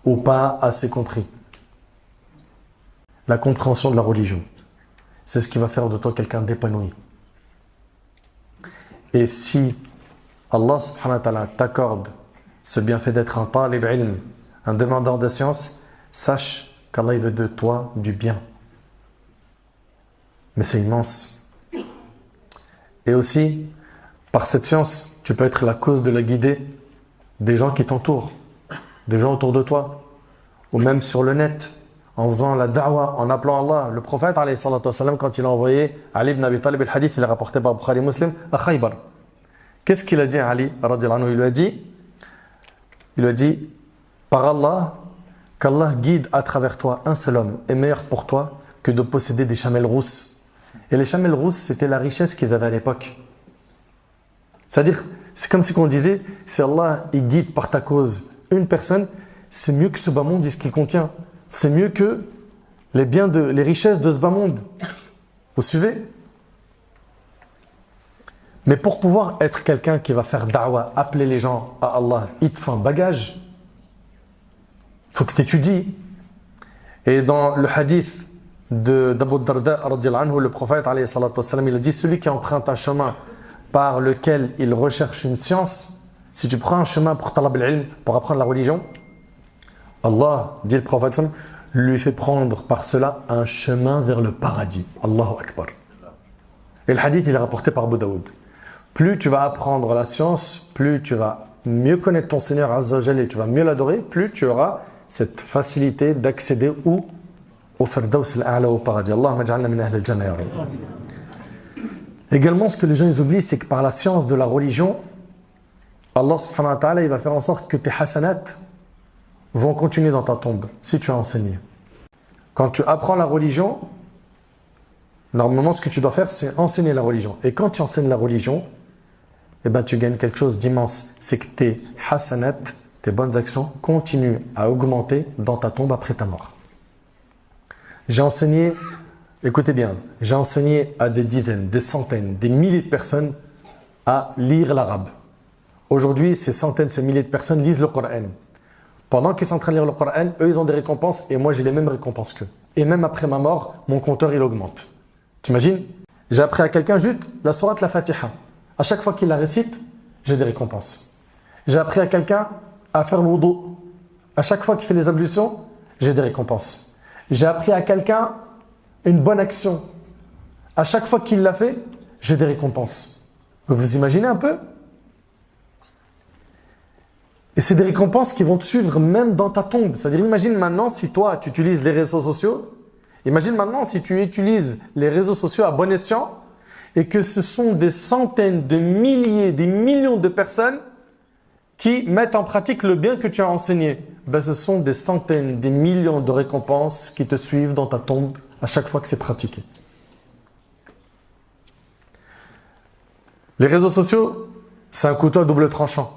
ou pas assez compris. La compréhension de la religion, c'est ce qui va faire de toi quelqu'un d'épanoui. Et si Allah subhanahu wa ta'ala t'accorde ce bienfait d'être un talib ilm, un demandeur de science, sache qu'Allah il veut de toi du bien. Mais c'est immense. Et aussi, par cette science, tu peux être la cause de la guider des gens qui t'entourent, des gens autour de toi, ou même sur le net, en faisant la da'wah, en appelant Allah. Le prophète, alayhi salatu wassalam, quand il a envoyé Ali ibn Abi Talib, le hadith, il est rapporté par Bukhari Muslim, à Khaybar. Qu'est-ce qu'il a dit à Ali, radiyallahu anhu? Il lui a dit, par Allah, qu'Allah guide à travers toi un seul homme est meilleur pour toi que de posséder des chamelles rousses. Et les chamelles rousses, c'était la richesse qu'ils avaient à l'époque. C'est-à-dire, c'est comme si on disait, si Allah il guide par ta cause une personne, c'est mieux que ce bas monde et ce qu'il contient. C'est mieux que les richesses de ce bas monde. Vous suivez? Mais pour pouvoir être quelqu'un qui va faire da'wah, appeler les gens à Allah, il te faut un bagage. Il faut que tu étudies. Et dans le hadith d'Abu Darda, radiyallahu anhu, le prophète, alayhi salatu wassalam, il a dit, celui qui emprunte un chemin par lequel il recherche une science, si tu prends un chemin pour talab al-ilm, pour apprendre la religion, Allah, dit le prophète, lui fait prendre par cela un chemin vers le paradis. Allahu Akbar. Et le hadith, il est rapporté par Abu Daoud. Plus tu vas apprendre la science, plus tu vas mieux connaître ton Seigneur Azza wa Jalla et tu vas mieux l'adorer, plus tu auras cette facilité d'accéder au Firdaus al-A'la, au paradis. Allahumma ja'alna min ahli al-Jannah ya Rabb. Également, ce que les gens ils oublient, c'est que par la science de la religion, Allah subhanahu wa ta'ala, il va faire en sorte que tes hasanat vont continuer dans ta tombe, si tu as enseigné. Quand tu apprends la religion, normalement, ce que tu dois faire, c'est enseigner la religion. Et quand tu enseignes la religion, eh ben, tu gagnes quelque chose d'immense. C'est que tes hasanat, tes bonnes actions, continuent à augmenter dans ta tombe après ta mort. J'ai enseigné, écoutez bien, j'ai enseigné à des dizaines, des centaines, des milliers de personnes à lire l'arabe. Aujourd'hui, ces centaines, ces milliers de personnes lisent le Coran. Pendant qu'ils sont en train de lire le Coran, eux, ils ont des récompenses et moi, j'ai les mêmes récompenses qu'eux. Et même après ma mort, mon compteur, il augmente. T'imagines? J'ai appris à quelqu'un juste la sourate la Fatiha. À chaque fois qu'il la récite, j'ai des récompenses. J'ai appris à quelqu'un à faire le wudu. À chaque fois qu'il fait les ablutions, j'ai des récompenses. J'ai appris à quelqu'un une bonne action. À chaque fois qu'il l'a fait, j'ai des récompenses. Vous imaginez un peu? Et c'est des récompenses qui vont te suivre même dans ta tombe. C'est-à-dire, imagine maintenant si toi, tu utilises les réseaux sociaux. Imagine maintenant si tu utilises les réseaux sociaux à bon escient et que ce sont des centaines de milliers, des millions de personnes qui mettent en pratique le bien que tu as enseigné. Ben, ce sont des centaines, des millions de récompenses qui te suivent dans ta tombe à chaque fois que c'est pratiqué. Les réseaux sociaux, c'est un couteau à double tranchant.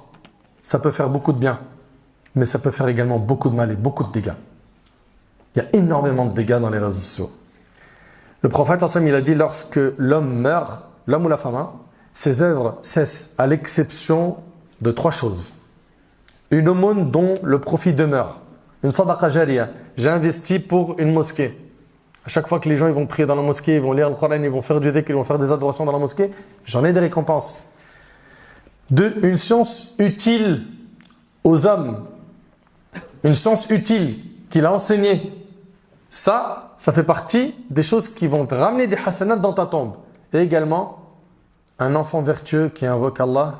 Ça peut faire beaucoup de bien, mais ça peut faire également beaucoup de mal et beaucoup de dégâts. Il y a énormément de dégâts dans les réseaux sociaux. Le prophète, il a dit, lorsque l'homme meurt, l'homme ou la femme, ses œuvres cessent, à l'exception de 3 choses. Une aumône dont le profit demeure. Une sadaqa jariya, j'ai investi pour une mosquée. À chaque fois que les gens ils vont prier dans la mosquée, ils vont lire le Coran, ils vont faire du dhikr, ils vont faire des adorations dans la mosquée, j'en ai des récompenses. 2. Une science utile aux hommes. Une science utile qu'il a enseignée. Ça fait partie des choses qui vont te ramener des hasanats dans ta tombe. Et également, un enfant vertueux qui invoque Allah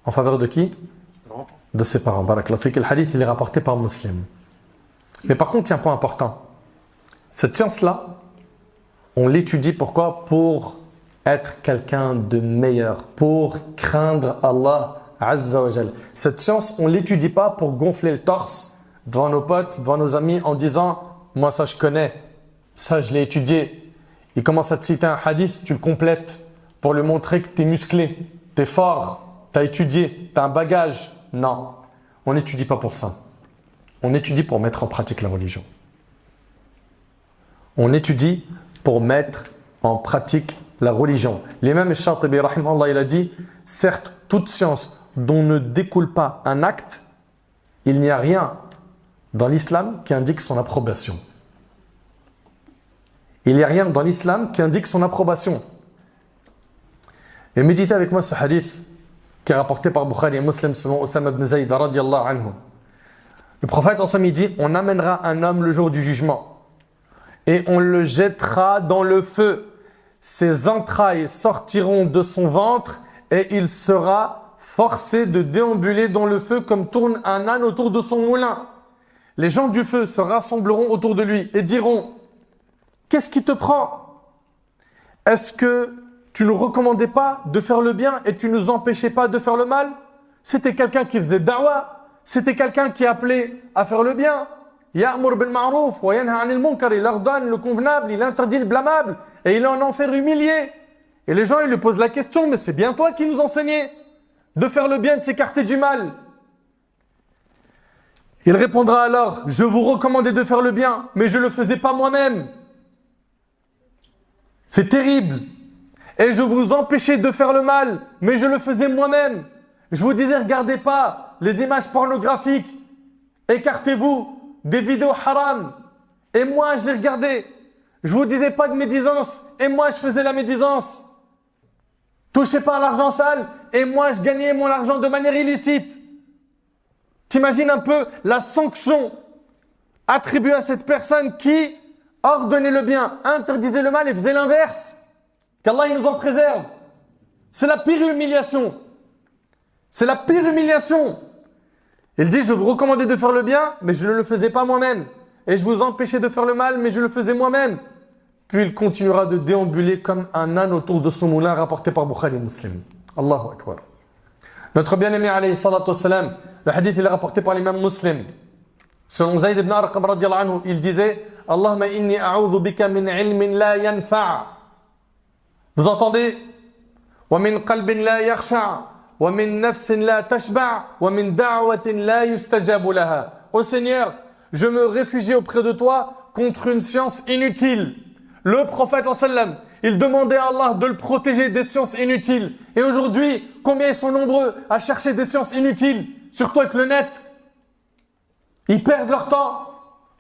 en faveur de qui? De ses parents. Barakallahu fik. Le hadith, il est rapporté par Muslim. Mais par contre, il y a un point important. Cette science-là, on l'étudie pourquoi? Pour être quelqu'un de meilleur, pour craindre Allah Azza wa Jal. Cette science, on ne l'étudie pas pour gonfler le torse devant nos potes, devant nos amis en disant « Moi ça je connais, ça je l'ai étudié ». Il commence à te citer un hadith, tu le complètes pour lui montrer que tu es musclé, tu es fort, tu as étudié, tu as un bagage. Non, on n'étudie pas pour ça. On étudie pour mettre en pratique la religion. On étudie pour mettre en pratique la religion. L'imam Shatibi, rahimahullah, il a dit « Certes, toute science dont ne découle pas un acte, il n'y a rien dans l'islam qui indique son approbation. » Il n'y a rien dans l'islam qui indique son approbation. Et méditez avec moi ce hadith qui est rapporté par Bukhari et Muslim selon Osama ibn Zayd radiyallahu anhu. Le prophète ensemble il dit « On amènera un homme le jour du jugement et on le jettera dans le feu. Ses entrailles sortiront de son ventre et il sera forcé de déambuler dans le feu comme tourne un âne autour de son moulin. Les gens du feu se rassembleront autour de lui et diront « Qu'est-ce qui te prend? Est-ce que tu ne recommandais pas de faire le bien et tu ne nous empêchais pas de faire le mal? C'était quelqu'un qui faisait da'wa, c'était quelqu'un qui appelait à faire le bien. Ya'mur bil ma'ruf wa yanha 'anil munkar, il ordonne le convenable, il interdit le blâmable et il est en enfer humilié. » Et les gens ils lui posent la question « Mais c'est bien toi qui nous enseignais de faire le bien et de s'écarter du mal. » Il répondra alors « Je vous recommandais de faire le bien, mais je ne le faisais pas moi-même. » C'est terrible. Et je vous empêchais de faire le mal, mais je le faisais moi-même. Je vous disais, regardez pas les images pornographiques. Écartez-vous des vidéos haram. Et moi, je les regardais. Je vous disais pas de médisance. Et moi, je faisais la médisance. Touchez pas à l'argent sale. Et moi, je gagnais mon argent de manière illicite. T'imagines un peu la sanction attribuée à cette personne qui ordonnait le bien, interdisait le mal et faisait l'inverse. Qu'Allah il nous en préserve. C'est la pire humiliation. C'est la pire humiliation. Il dit, je vous recommandais de faire le bien, mais je ne le faisais pas moi-même. Et je vous empêchais de faire le mal, mais je le faisais moi-même. Puis il continuera de déambuler comme un âne autour de son moulin, rapporté par Bukhari et Muslim. Allahu Akbar. Notre bien-aimé, alayhi salatu wassalam, le hadith il est rapporté par l'imam Muslim. Selon Zayd ibn Arqam, radiyallahu anhu, il disait, Allahumma inni a'udhu bika min ilmin la yanfa'. Vous entendez? وَمِنْ قَلْبٍ لَا يَخْشَعْ وَمِنْ نَفْسٍ لَا تَشْبَعْ وَمِنْ دَعْوَةٍ لَا يُسْتَجَابُ لَهَا. Ô Seigneur, je me réfugie auprès de toi contre une science inutile. Le prophète sallam, il demandait à Allah de le protéger des sciences inutiles. Et aujourd'hui, combien ils sont nombreux à chercher des sciences inutiles, surtout avec le net. Ils perdent leur temps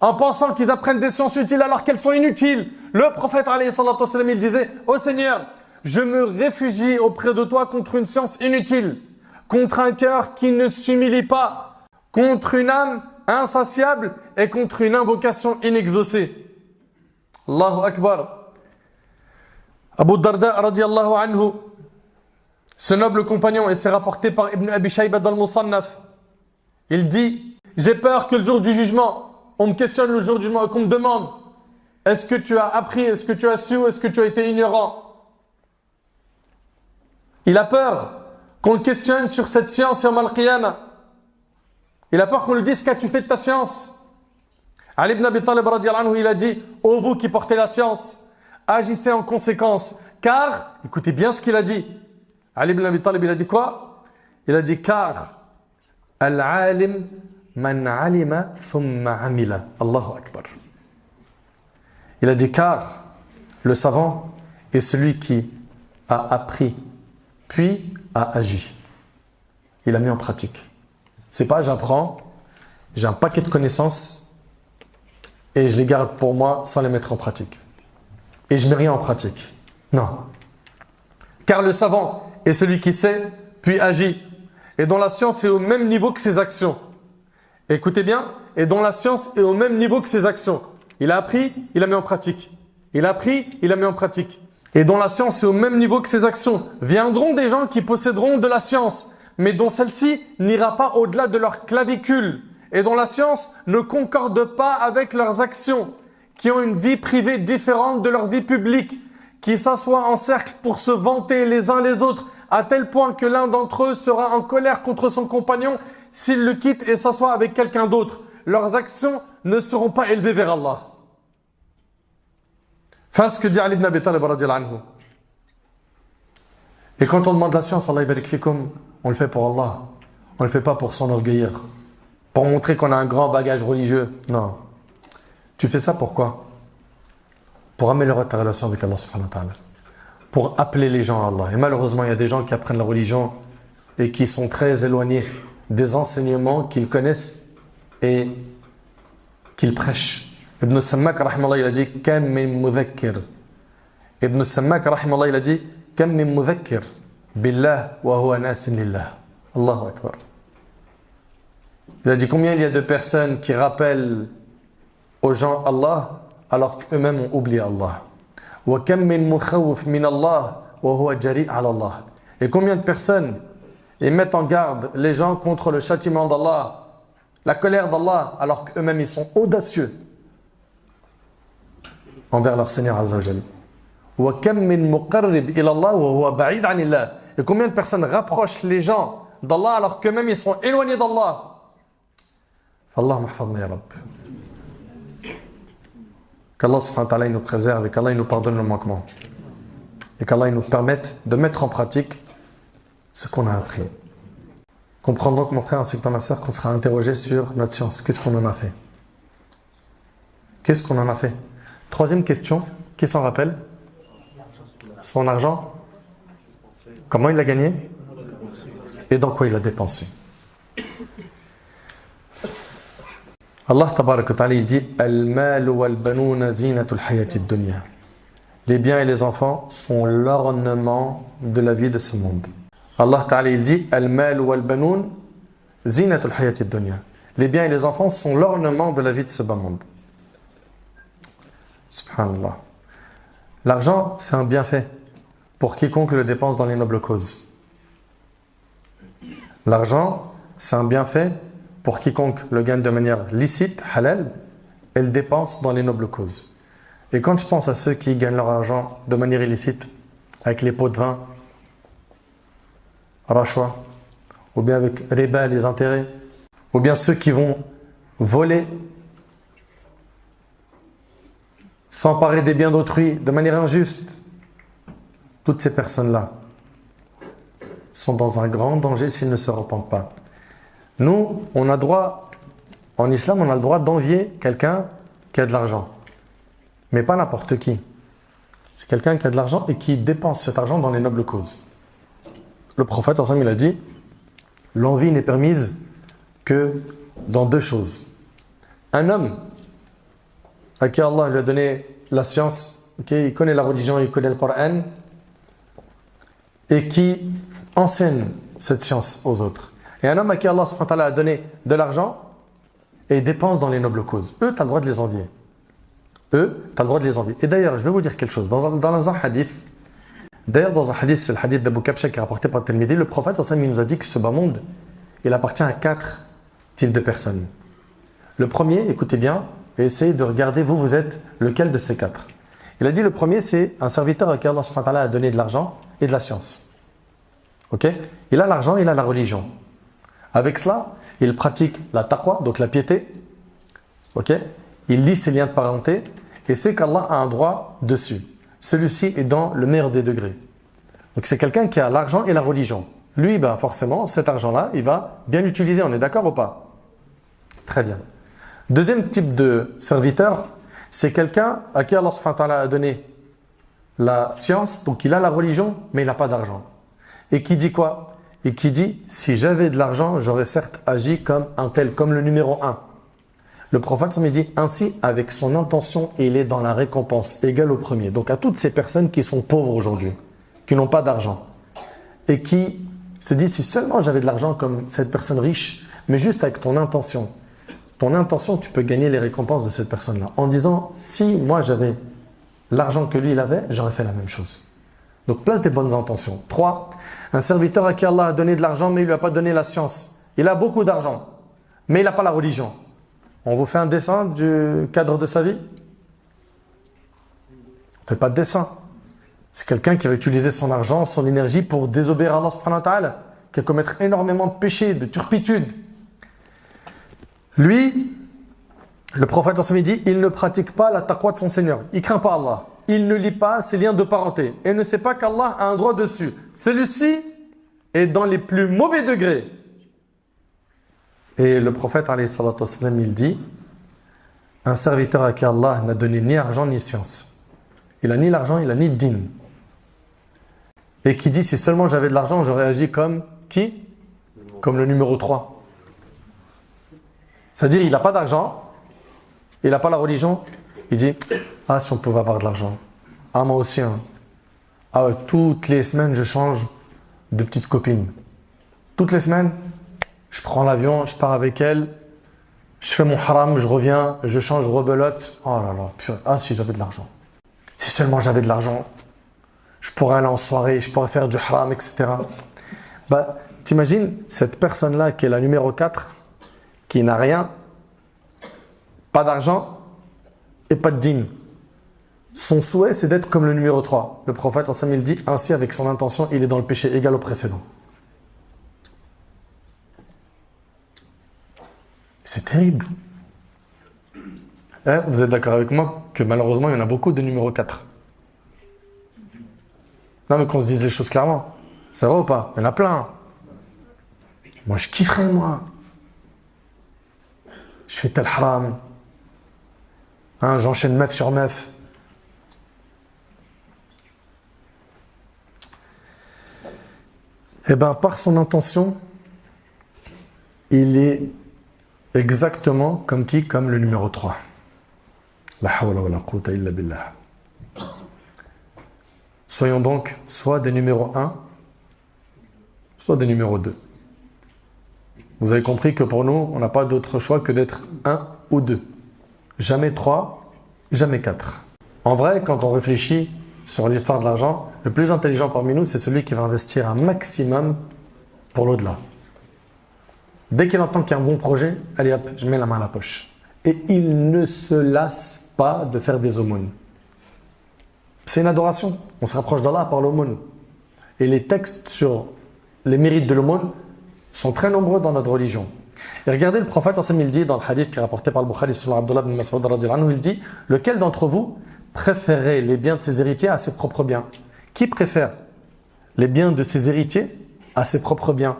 en pensant qu'ils apprennent des sciences utiles alors qu'elles sont inutiles. Le prophète, alayhi salatu wassalam, il disait, ô Seigneur, je me réfugie auprès de toi contre une science inutile, contre un cœur qui ne s'humilie pas, contre une âme insatiable et contre une invocation inexaucée. Allahu Akbar. Abu Darda, radiyallahu anhu, ce noble compagnon, et c'est rapporté par Ibn Abi Shayba dans le Musannaf, il dit, j'ai peur que le jour du jugement, on me questionne le jour du jugement et qu'on me demande, est-ce que tu as appris, est-ce que tu as su ou est-ce que tu as été ignorant? Il a peur qu'on le questionne sur cette science Yawm al-Qiyamah. Il a peur qu'on lui dise, qu'as-tu fait de ta science? Ali ibn Abi Talib radiyallahu anhu, il a dit, ô vous qui portez la science, agissez en conséquence, car, écoutez bien ce qu'il a dit. Ali ibn Abi Talib, il a dit quoi? Il a dit, car al-alim man alima thumma amila. Allahu Akbar. Il a dit, car le savant est celui qui a appris puis a agi. Il a mis en pratique. C'est pas j'apprends, j'ai un paquet de connaissances et je les garde pour moi sans les mettre en pratique. Et je ne mets rien en pratique. Non. Car le savant est celui qui sait, puis agit, et dont la science est au même niveau que ses actions. Écoutez bien, et dont la science est au même niveau que ses actions. Il a appris, il a mis en pratique. Il a appris, il a mis en pratique. Et dont la science est au même niveau que ses actions. Viendront des gens qui posséderont de la science, mais dont celle-ci n'ira pas au-delà de leur clavicule, et dont la science ne concorde pas avec leurs actions, qui ont une vie privée différente de leur vie publique, qui s'assoient en cercle pour se vanter les uns les autres, à tel point que l'un d'entre eux sera en colère contre son compagnon s'il le quitte et s'assoit avec quelqu'un d'autre. Leurs actions ne seront pas élevées vers Allah. Enfin, ce que dit Ali ibn Abi Talib radiyallahu anhu. Et quand on demande la science, Allah barik fikum, on le fait pour Allah. On ne le fait pas pour s'enorgueillir, pour montrer qu'on a un grand bagage religieux. Non. Tu fais ça pourquoi? Pour améliorer ta relation avec Allah subhanahu wa ta'ala. Pour appeler les gens à Allah. Et malheureusement, il y a des gens qui apprennent la religion et qui sont très éloignés des enseignements qu'ils connaissent et qu'ils prêchent. Ibn Sammak, rahimahullah, il a dit « Kam min mudhakkir ». Ibn Sammak, rahimahullah, il a dit « Kam min mudhakkir billah wa huwa nasin lillah ». Allahu Akbar. Il a dit combien il y a de personnes qui rappellent aux gens Allah alors qu'eux-mêmes ont oublié Allah. Wa kam min mukhawif min Allah wa huwa jari' ala Allah. Et combien de personnes ils mettent en garde les gens contre le châtiment d'Allah, la colère d'Allah, alors qu'eux-mêmes ils sont audacieux envers leur Seigneur Azza wa Jal. Wa kam min muqarrib ila Allah wa huwa ba'id 'anillah. Et combien de personnes rapprochent les gens d'Allah alors qu'eux-mêmes ils sont éloignés d'Allah. Fallah mahfadna ya Rabb. Qu'Allah subhanahu wa ta'ala nous préserve et qu'Allah nous pardonne nos manquements. Et qu'Allah nous permette de mettre en pratique ce qu'on a appris. Comprends donc mon frère ainsi que ma soeur qu'on sera interrogé sur notre science. Qu'est-ce qu'on en a fait? Qu'est-ce qu'on en a fait? Troisième question, qui s'en rappelle? Son argent. Comment il l'a gagné? Et dans quoi il a dépensé? Allah tabarak wa ta'ala dit Al-mal wal-banouna zinatul hayatid dunya. Les biens et les enfants sont l'ornement de la vie de ce monde. Allah ta'ala il dit Al-mal wal-banoun zinatul hayatid dunya. Les biens et les enfants sont l'ornement de la vie de ce bas monde. Subhanallah. L'argent, c'est un bienfait pour quiconque le dépense dans les nobles causes. L'argent, c'est un bienfait pour quiconque le gagne de manière licite, halal, et le dépense dans les nobles causes. Et quand je pense à ceux qui gagnent leur argent de manière illicite, avec les pots de vin, rachwa, ou bien avec riba, les intérêts, ou bien ceux qui vont voler, s'emparer des biens d'autrui de manière injuste, toutes ces personnes-là sont dans un grand danger s'ils ne se repentent pas. Nous, on a droit, en islam, on a le droit d'envier quelqu'un qui a de l'argent. Mais pas n'importe qui. C'est quelqu'un qui a de l'argent et qui dépense cet argent dans les nobles causes. Le prophète, ensemble, il a dit, l'envie n'est permise que dans deux choses. Un homme à qui Allah lui a donné la science, il connaît la religion, il connaît le Coran, et qui enseigne cette science aux autres. Et un homme à qui Allah subhanahu wa ta'ala a donné de l'argent et dépense dans les nobles causes. Eux, tu as le droit de les envier. Eux, tu as le droit de les envier. Et d'ailleurs, je vais vous dire quelque chose. Dans un hadith, c'est le hadith d'Abu Kabsha qui est rapporté par Tirmidhi, le prophète il nous a dit que ce bas monde, il appartient à 4 types de personnes. Le premier, écoutez bien, et essayez de regarder, vous êtes lequel de ces 4. Il a dit le premier, c'est un serviteur à qui Allah subhanahu wa ta'ala a donné de l'argent et de la science. Ok? Il a l'argent, il a la religion. Avec cela, il pratique la taqwa, donc la piété. Ok? Il lit ses liens de parenté et sait qu'Allah a un droit dessus. Celui-ci est dans le meilleur des degrés. Donc c'est quelqu'un qui a l'argent et la religion. Lui, ben forcément, cet argent-là, il va bien l'utiliser. On est d'accord ou pas? Très bien. Deuxième type de serviteur, c'est quelqu'un à qui Allah subhanahu wa ta'ala a donné la science, donc il a la religion, mais il n'a pas d'argent. Et qui dit quoi? Et qui dit, si j'avais de l'argent, j'aurais certes agi comme un tel, comme le numéro 1. Le prophète me dit ainsi, avec son intention, il est dans la récompense égale au premier. Donc à toutes ces personnes qui sont pauvres aujourd'hui, qui n'ont pas d'argent et qui se disent si seulement j'avais de l'argent comme cette personne riche, mais juste avec ton intention, tu peux gagner les récompenses de cette personne-là. En disant si moi j'avais l'argent que lui il avait, j'aurais fait la même chose. Donc place des bonnes intentions. 3. Un serviteur à qui Allah a donné de l'argent mais il ne lui a pas donné la science. Il a beaucoup d'argent mais il n'a pas la religion. On vous fait un dessin du cadre de sa vie? On ne fait pas de dessin. C'est quelqu'un qui va utiliser son argent, son énergie pour désobéir à Allah subhanahu wa ta'ala, qui va commettre énormément de péchés, de turpitudes. Lui, le prophète dit, il ne pratique pas la taqwa de son Seigneur. Il ne craint pas Allah. Il ne lit pas ses liens de parenté et ne sait pas qu'Allah a un droit dessus. Celui-ci est dans les plus mauvais degrés. Et le prophète, il dit, un serviteur à qui Allah n'a donné ni argent ni science. Il n'a ni l'argent, il n'a ni dîne. Et qui dit, si seulement j'avais de l'argent, j'aurais agi comme qui? Comme le numéro 3. C'est-à-dire, il n'a pas d'argent, il n'a pas la religion. Il dit, ah, si on pouvait avoir de l'argent. Ah, moi aussi. Hein. Ah, ouais, toutes les semaines, je change de petite copine. Toutes les semaines, je prends l'avion, je pars avec elle, je fais mon haram, je reviens, je change, je rebelote. Oh là là, purée. Ah, si j'avais de l'argent. Si seulement j'avais de l'argent, je pourrais aller en soirée, je pourrais faire du haram, etc. Bah, t'imagines cette personne-là qui est la numéro 4, qui n'a rien, pas d'argent et pas de dîne. Son souhait, c'est d'être comme le numéro 3. Le prophète, il dit, ainsi avec son intention, il est dans le péché égal au précédent. C'est terrible. Vous êtes d'accord avec moi que malheureusement, il y en a beaucoup de numéro 4. Non, mais qu'on se dise les choses clairement. Ça va ou pas? Il y en a plein. Moi, je kifferais, moi. Je fais tel haram. Hein, j'enchaîne meuf sur meuf. Eh bien, par son intention, il est exactement comme qui? Comme le numéro 3. La hawla wa la quwwata illa billah. Soyons donc soit des numéros 1, soit des numéros 2. Vous avez compris que pour nous, on n'a pas d'autre choix que d'être 1 ou 2. Jamais 3, jamais 4. En vrai, quand on réfléchit sur l'histoire de l'argent, le plus intelligent parmi nous, c'est celui qui va investir un maximum pour l'au-delà. Dès qu'il entend qu'il y a un bon projet, allez hop, je mets la main à la poche. Et il ne se lasse pas de faire des aumônes. C'est une adoration. On se rapproche d'Allah par l'aumône. Et les textes sur les mérites de l'aumône sont très nombreux dans notre religion. Et regardez, le prophète, il dit dans le hadith qui est rapporté par le Bukhari sur Abdullah ibn Mas'ud, il dit, lequel d'entre vous préférerait les biens de ses héritiers à ses propres biens? Qui préfère les biens de ses héritiers à ses propres biens?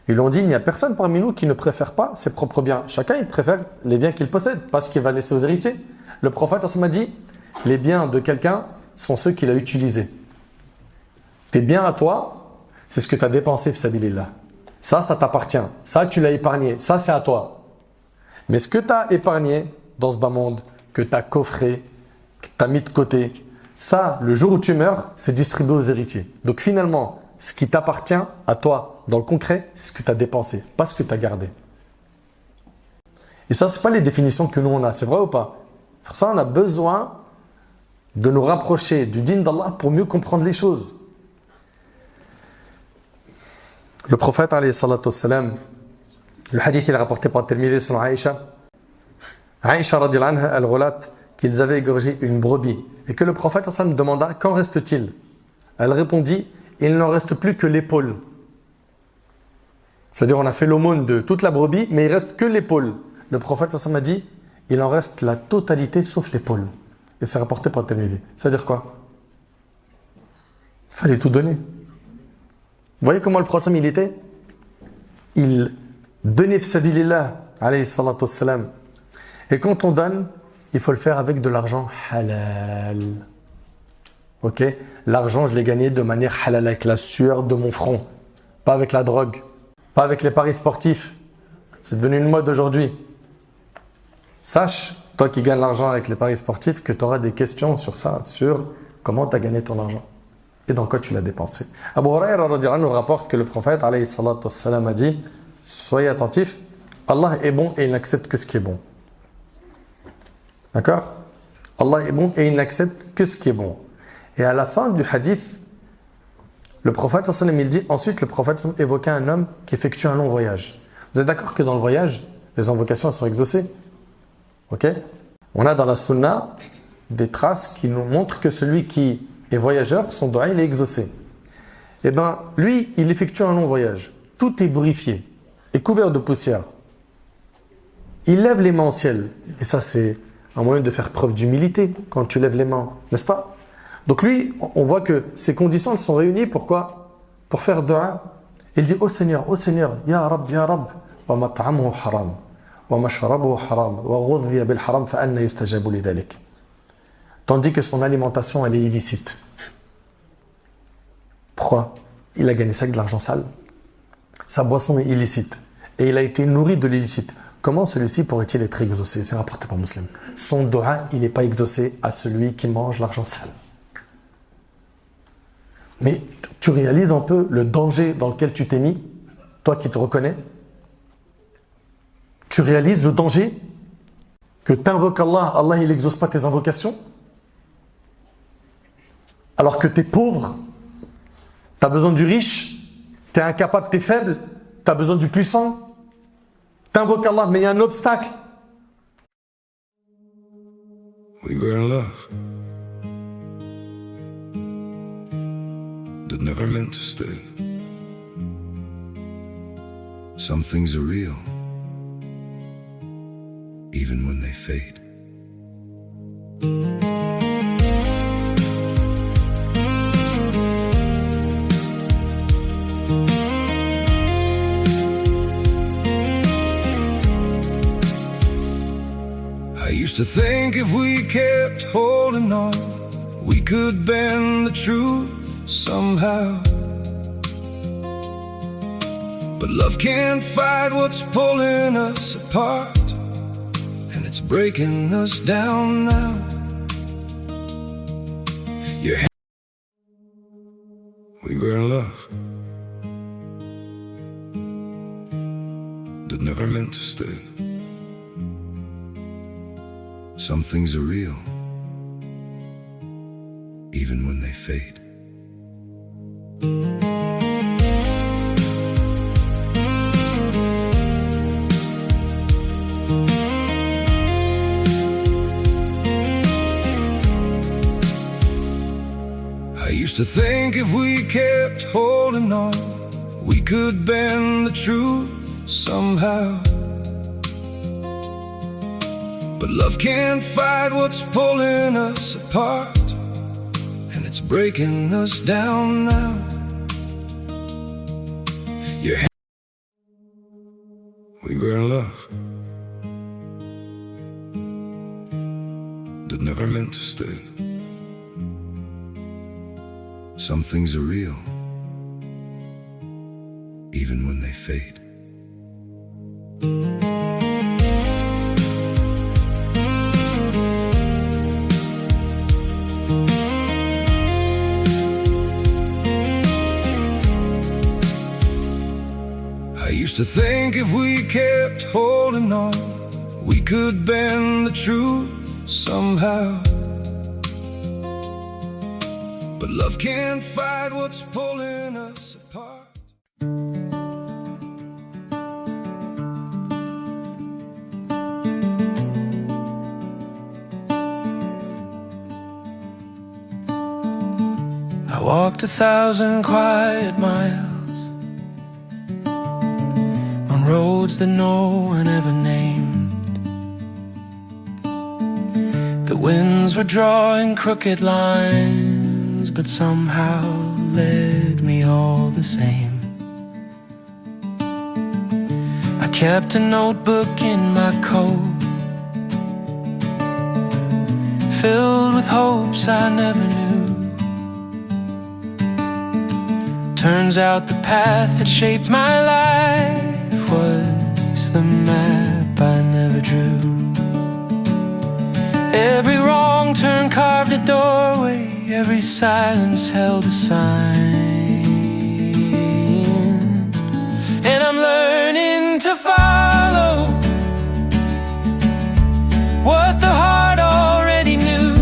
Ils l'ont dit, il n'y a personne parmi nous qui ne préfère pas ses propres biens. Chacun, il préfère les biens qu'il possède, pas ce qu'il va laisser aux héritiers. Le prophète m'a dit, les biens de quelqu'un sont ceux qu'il a utilisés. Tes biens à toi, c'est ce que tu as dépensé, fisabilillah. Ça t'appartient. Ça, tu l'as épargné. Ça, c'est à toi. Mais ce que tu as épargné dans ce bas monde, que tu as coffré, que tu as mis de côté, ça, le jour où tu meurs, c'est distribué aux héritiers. Donc finalement, ce qui t'appartient à toi, dans le concret, c'est ce que tu as dépensé, pas ce que tu as gardé. Et ça, ce n'est pas les définitions que nous on a, c'est vrai ou pas? Pour ça, on a besoin de nous rapprocher du dîn d'Allah pour mieux comprendre les choses. Le prophète, alayhi salatu wassalam, le hadith il est rapporté par Tirmidhi sur Aïcha. Aïcha, radiyallahu anha, elle relate qu'ils avaient égorgé une brebis et que le prophète sallam demanda qu'en reste-t-il? Elle répondit, il n'en reste plus que l'épaule. C'est-à-dire on a fait l'aumône de toute la brebis, mais il reste que l'épaule. Le prophète sallam a dit, il en reste la totalité sauf l'épaule. Et c'est rapporté par Tirmidhi. C'est-à-dire quoi? Il fallait tout donner. Vous voyez comment le prophète il était? Il donnait fisabilillah, alayhi salatu wassalam. Et quand on donne, il faut le faire avec de l'argent halal. Ok? L'argent, je l'ai gagné de manière halal, avec la sueur de mon front. Pas avec la drogue. Pas avec les paris sportifs. C'est devenu une mode aujourd'hui. sache, toi qui gagnes l'argent avec les paris sportifs, que tu auras des questions sur ça, sur comment tu as gagné ton argent et dans quoi tu l'as dépensé. Abu Huraira nous rapporte que le prophète alayhi salatu wassalam, a dit « Soyez attentifs, Allah est bon et il n'accepte que ce qui est bon. » D'accord? Allah est bon et il n'accepte que ce qui est bon. Et à la fin du hadith, le prophète sallam, il dit ensuite le prophète sallam, évoquait un homme qui effectue un long voyage. Vous êtes d'accord que dans le voyage, les invocations sont exaucées? Ok? On a dans la sunna des traces qui nous montrent que celui qui est voyageur, son doigt il est exaucé. Et bien lui, il effectue un long voyage. Tout est bourrifié et couvert de poussière. Il lève les mains au ciel. Et ça c'est un moyen de faire preuve d'humilité quand tu lèves les mains, n'est-ce pas? Donc lui, on voit que ces conditions elles sont réunies. Pourquoi? Pour faire dua. Il dit, ô Seigneur, Ya Rab, wa mat'amuhu haram, wa mashrabuhu haram, wa ghudhiya bil haram, fa anna yustajabu li dhalik. Tandis que son alimentation, elle est illicite. Pourquoi? Il a gagné ça avec de l'argent sale. Sa boisson est illicite. Et il a été nourri de l'illicite. Comment celui-ci pourrait-il être exaucé? C'est rapporté par Muslim. Son dua, il n'est pas exaucé à celui qui mange l'argent sale. Mais tu réalises un peu le danger dans lequel tu t'es mis, toi qui te reconnais? Tu réalises le danger que tu invoques Allah, Allah il n'exauce pas tes invocations? Alors que tu es pauvre, tu as besoin du riche, tu es incapable, tu es faible, tu as besoin du puissant. Tu invoques Allah, mais il y a un obstacle. We were in love that never meant to stay. Some things are real, even when they fade. I used to think if we kept holding on, we could bend the truth somehow. But love can't fight what's pulling us apart, and it's breaking us down now. We were in love that never meant to stay. Some things are real, even when they fade. I used to think if we kept holding on, we could bend the truth somehow. But love can't fight what's pulling us apart, and it's breaking us down now. We were in love that never meant to stay. Some things are real, even when they fade. I used to think if we kept holding on, we could bend the truth somehow. But love can't fight what's pulling us apart. I walked 1,000 quiet miles on roads that no one ever named. The winds were drawing crooked lines, but somehow led me all the same. I kept a notebook in my coat, filled with hopes I never knew. Turns out the path that shaped my life was the map I never drew. Every wrong turn carved a doorway, every silence held a sign. And I'm learning to follow what the heart already knew.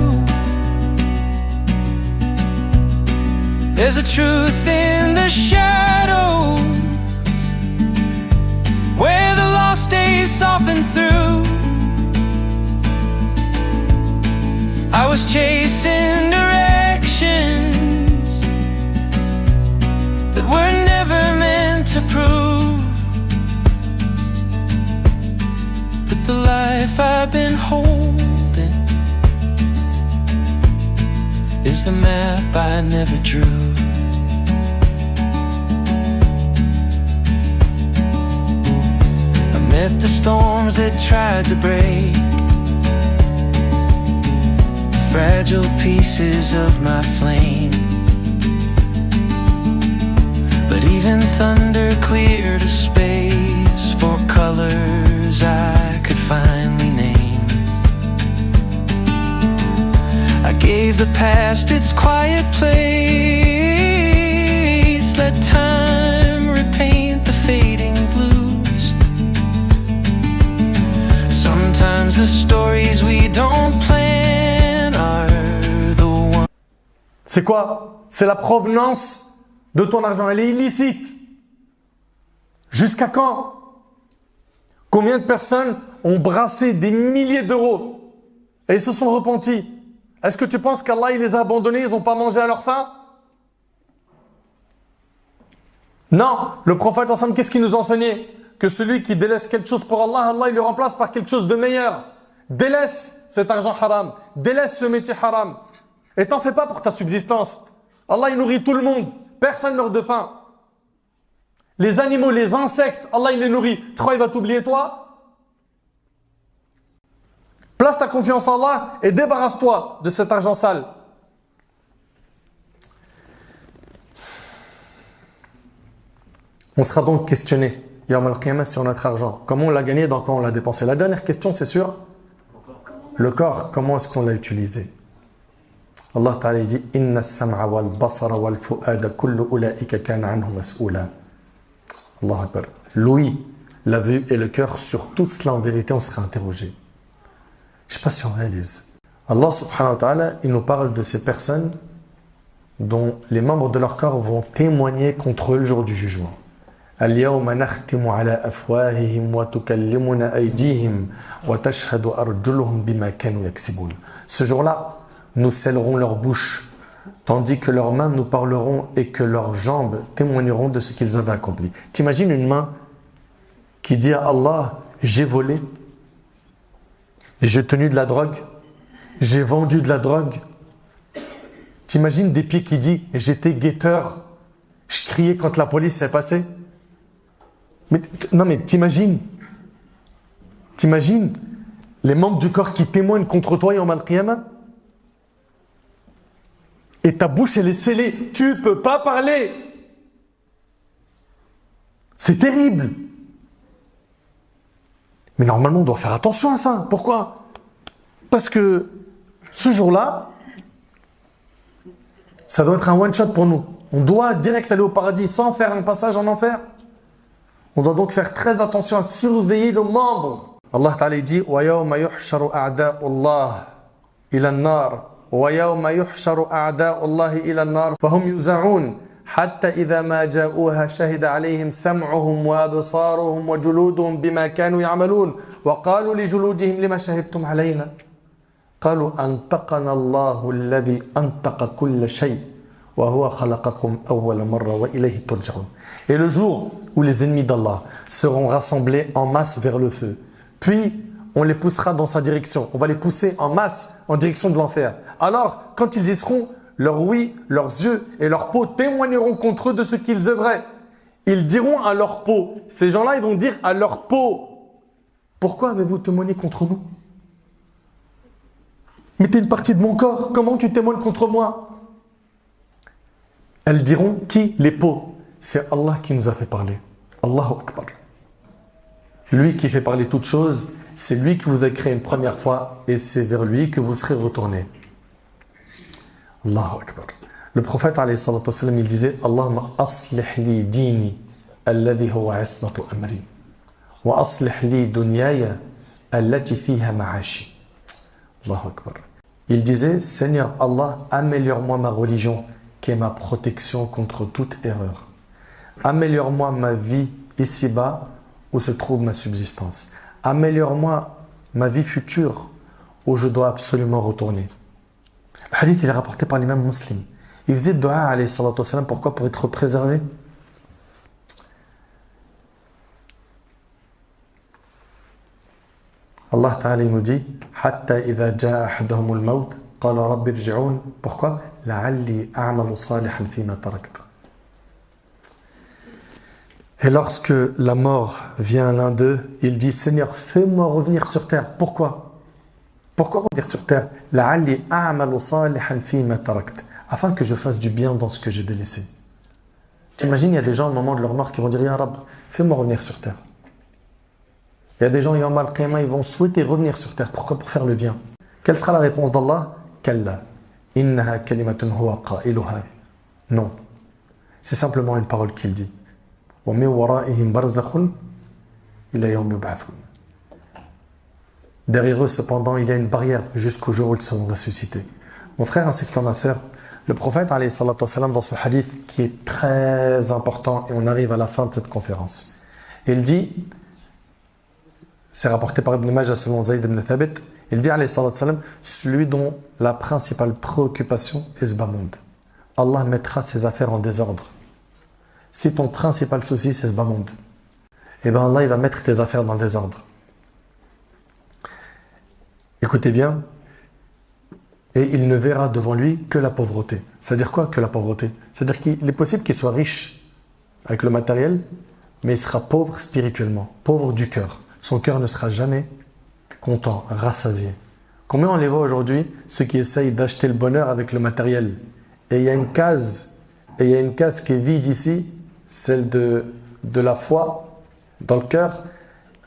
There's a truth in the shadows, where the lost days soften through. I was chasing directions that were never meant to prove. But the life I've been holding is the map I never drew. I met the storms that tried to break fragile pieces of my flame. But even thunder cleared a space for colors I could finally name. I gave the past its quiet place, let time repaint the fading blues. Sometimes the stories we don't plan are the ones. C'est quoi? C'est la provenance de ton argent. Elle est illicite. Jusqu'à quand? Combien de personnes ont brassé des milliers d'euros et ils se sont repentis? Est-ce que tu penses qu'Allah il les a abandonnés, ils n'ont pas mangé à leur faim? Non, le prophète ensemble, qu'est-ce qu'il nous enseignait? Que celui qui délaisse quelque chose pour Allah, Allah il le remplace par quelque chose de meilleur. Délaisse cet argent haram, délaisse ce métier haram. Et t'en fais pas pour ta subsistance. Allah il nourrit tout le monde, personne meurt de faim. Les animaux, les insectes, Allah il les nourrit. Tu crois qu'il va t'oublier toi? Place ta confiance en Allah et débarrasse-toi de cet argent sale. On sera donc questionné Yawm al-Qiyamah sur notre argent. Comment on l'a gagné, dans quoi on l'a dépensé. La dernière question, c'est sur le corps. Comment est-ce qu'on l'a utilisé? Allah Ta'ala dit Inna as-sam'a wal basara wal fu'ada kullu ulaika kana anhu mas'oula. Allahu Akbar. L'ouïe, la vue et le cœur, sur tout cela en vérité on sera interrogé. Je ne sais pas si on réalise. Allah subhanahu wa ta'ala, il nous parle de ces personnes dont les membres de leur corps vont témoigner contre eux le jour du jugement. Al-yawma nakhtimu ala afwahihim wa tukallimuna aydihim wa tashhadu arjuluhum bima kanu yaksibun. Ce jour-là, nous scellerons leur bouche, tandis que leurs mains nous parleront et que leurs jambes témoigneront de ce qu'ils avaient accompli. T'imagines une main qui dit à Allah, j'ai volé, j'ai tenu de la drogue, j'ai vendu de la drogue. T'imagines des pieds qui disent, j'étais guetteur, je criais quand la police s'est passée. Non mais t'imagines les membres du corps qui témoignent contre toi Yawm al-Qiyamah? Et ta bouche elle est scellée, tu peux pas parler. C'est terrible. Mais normalement on doit faire attention à ça. Pourquoi? Parce que ce jour-là, ça doit être un one shot pour nous. On doit direct aller au paradis sans faire un passage en enfer. On doit donc faire très attention à surveiller nos membres. Allah Ta'ala dit وَيَوْمَ يُحْشَرُ أَعْدَاءُ اللَّهِ إِلَى النَّارِ وَيَوْمَ يُحْشَرُ أَعْدَاءُ اللَّهِ إِلَى النَّارِ فَهُمْ يُوزَعُونَ حَتَّى إِذَا مَا جَاءُوهَا شَهِدَ عَلَيْهِمْ سَمْعُهُمْ وَأَبْصَارُهُمْ وَجُلُودُهُمْ بِمَا كَانُوا يَعْمَلُونَ وَقَالُوا لِجُلُودِهِمْ لِمَ شَهِدتُّمْ عَلَيْنَا قَالُوا أَنْطَقَنَا اللَّهُ الَّذِي أَنْطَقَ كُلَّ شَيْءٍ وَهُوَ خَلَقَكُمْ أَوَّلَ مَرَّةٍ وَإِلَيْهِ تُرْجَعُونَ. Et le jour où les ennemis d'Allah seront rassemblés en masse vers le feu, puis on les poussera dans sa direction, on va les pousser en masse en direction de l'enfer. Alors, quand ils y seront, leur ouïe, leurs yeux et leur peau témoigneront contre eux de ce qu'ils œuvraient. Ils diront à leur peau, ces gens-là ils vont dire à leur peau, pourquoi avez-vous témoigné contre nous? Mais t'es une partie de mon corps, comment tu témoignes contre moi? Elles diront, qui? Les peaux. C'est Allah qui nous a fait parler. Allahu Akbar. Lui qui fait parler toutes choses c'est lui qui vous a créé une première fois et c'est vers lui que vous serez retourné. Allahu Akbar. Le prophète alayhi salatu wassalam, il disait Allahumma aslih li dini alladhi huwa ismatu amri wa aslih li dunyaya allati fiha ma'ashi. Allahu Akbar. Il disait Seigneur Allah, améliore-moi ma religion qui est ma protection contre toute erreur. Améliore-moi ma vie ici-bas où se trouve ma subsistance. Améliore-moi ma vie future où je dois absolument retourner. Le hadith il est rapporté par l'imam Muslim. Il faisait dua alayhi salatu wassalam, pourquoi? Pour être préservé. Allah Ta'ala nous dit Hatta idha ja'a ahaduhumul maut qala rabbi irji'un. Pourquoi? La'alli a'malu salihan fima tarakta. Et lorsque la mort vient à l'un d'eux, il dit Seigneur, fais-moi revenir sur terre. Pourquoi? Pourquoi revenir sur terre? La'alli a'malu salihan fima tarakta. Afin que je fasse du bien dans ce que j'ai délaissé. T'imagines, il y a des gens au moment de leur mort qui vont dire Ya Rab, fais-moi revenir sur terre. Il y a des gens, ils vont souhaiter revenir sur terre. Pourquoi? Pour faire le bien. Quelle sera la réponse d'Allah? Kalla. Innaha kalimatun huwa qailuha. Non. C'est simplement une parole qu'il dit. Wa min wara'ihim barzakhun ila yawm yub'athun. Derrière eux, cependant, il y a une barrière jusqu'au jour où ils seront ressuscités. Mon frère ainsi que ma sœur, le prophète alayhi salatu wassalam, dans ce hadith qui est très important, et on arrive à la fin de cette conférence, il dit, c'est rapporté par Ibn Majah selon Zayd ibn Thabit, il dit alayhi salatu wassalam, celui dont la principale préoccupation est ce bas monde. Allah mettra ses affaires en désordre. Si ton principal souci c'est ce bas monde, et bien Allah il va mettre tes affaires dans le désordre. Écoutez bien, et il ne verra devant lui que la pauvreté. C'est-à-dire quoi que la pauvreté? C'est-à-dire qu'il est possible qu'il soit riche avec le matériel, mais il sera pauvre spirituellement, pauvre du cœur. Son cœur ne sera jamais content, rassasié. Combien on les voit aujourd'hui, ceux qui essayent d'acheter le bonheur avec le matériel? Et il y a une case qui est vide ici, celle de la foi dans le cœur,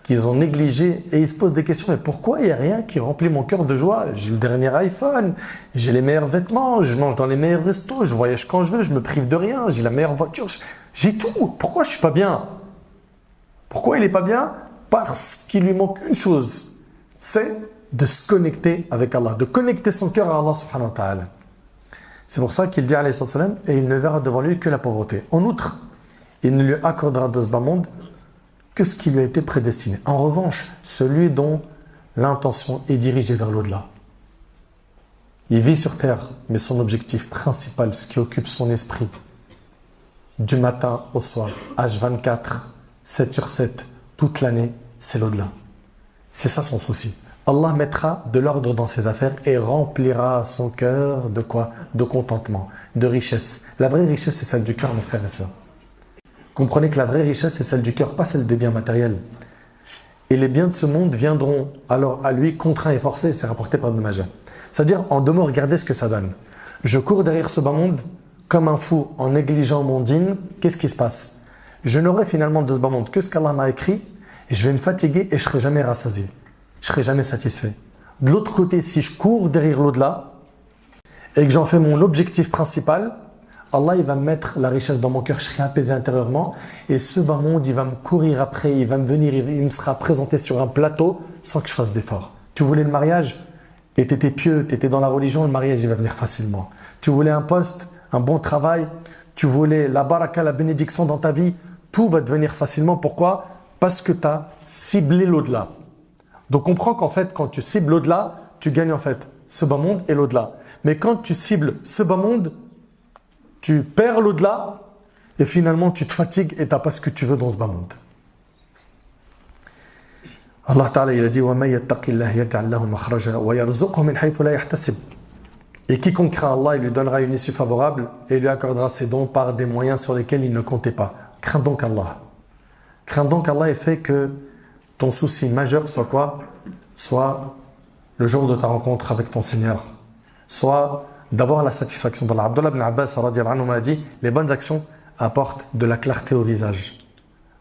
qu'ils ont négligé, et ils se posent des questions, mais pourquoi il n'y a rien qui remplit mon cœur de joie? J'ai le dernier iPhone, j'ai les meilleurs vêtements, je mange dans les meilleurs restos, je voyage quand je veux, je me prive de rien, j'ai la meilleure voiture, j'ai tout. Pourquoi je ne suis pas bien? Pourquoi il n'est pas bien? Parce qu'il lui manque une chose, c'est de se connecter avec Allah, de connecter son cœur à Allah subhanahu wa ta'ala. C'est pour ça qu'il dit alayhi salam, et il ne verra devant lui que la pauvreté. En outre, il ne lui accordera de ce bas monde que ce qui lui a été prédestiné. En revanche, celui dont l'intention est dirigée vers l'au-delà. Il vit sur terre, mais son objectif principal, ce qui occupe son esprit, du matin au soir, H24, 7 sur 7, toute l'année, c'est l'au-delà. C'est ça son souci. Allah mettra de l'ordre dans ses affaires et remplira son cœur de quoi? De contentement, de richesse. La vraie richesse, c'est celle du cœur, mes frères et sœurs. Comprenez que la vraie richesse, c'est celle du cœur, pas celle des biens matériels. Et les biens de ce monde viendront alors à lui contraints et forcés, c'est rapporté par Ibn Majah. C'est-à-dire, en deux mots, regardez ce que ça donne. Je cours derrière ce bas monde comme un fou en négligeant mon dîn. Qu'est-ce qui se passe? Je n'aurai finalement de ce bas monde que ce qu'Allah m'a écrit, et je vais me fatiguer et je ne serai jamais rassasié. Je ne serai jamais satisfait. De l'autre côté, si je cours derrière l'au-delà et que j'en fais mon objectif principal, Allah il va mettre la richesse dans mon cœur, je serai apaisé intérieurement, et ce bas monde il va me courir après, il va me venir, il me sera présenté sur un plateau sans que je fasse d'effort. Tu voulais le mariage et tu étais pieux, tu étais dans la religion, le mariage il va venir facilement. Tu voulais un poste, un bon travail, tu voulais la baraka, la bénédiction dans ta vie, tout va te venir facilement. Pourquoi? Parce que tu as ciblé l'au-delà. Donc comprends qu'en fait quand tu cibles l'au-delà, tu gagnes en fait ce bas monde et l'au-delà. Mais quand tu cibles ce bas monde, tu perds l'au-delà et finalement tu te fatigues et tu n'as pas ce que tu veux dans ce bas monde. Allah Ta'ala il a dit وَمَن يَتَّقِ اللَّهَ يَجْعَلْ لَهُ مَخْرَجًا وَيَرْزُقْهُ مِنْ حَيْثُ لَا يَحْتَسِبُ. Et quiconque craint Allah, il lui donnera une issue favorable et il lui accordera ses dons par des moyens sur lesquels il ne comptait pas. Crains donc Allah. Crains donc Allah et fais que ton souci majeur soit quoi? Soit le jour de ta rencontre avec ton Seigneur. Soit d'avoir la satisfaction d'Allah. Abdullah ibn Abbas radiyallahu anhu m'a dit, les bonnes actions apportent de la clarté au visage,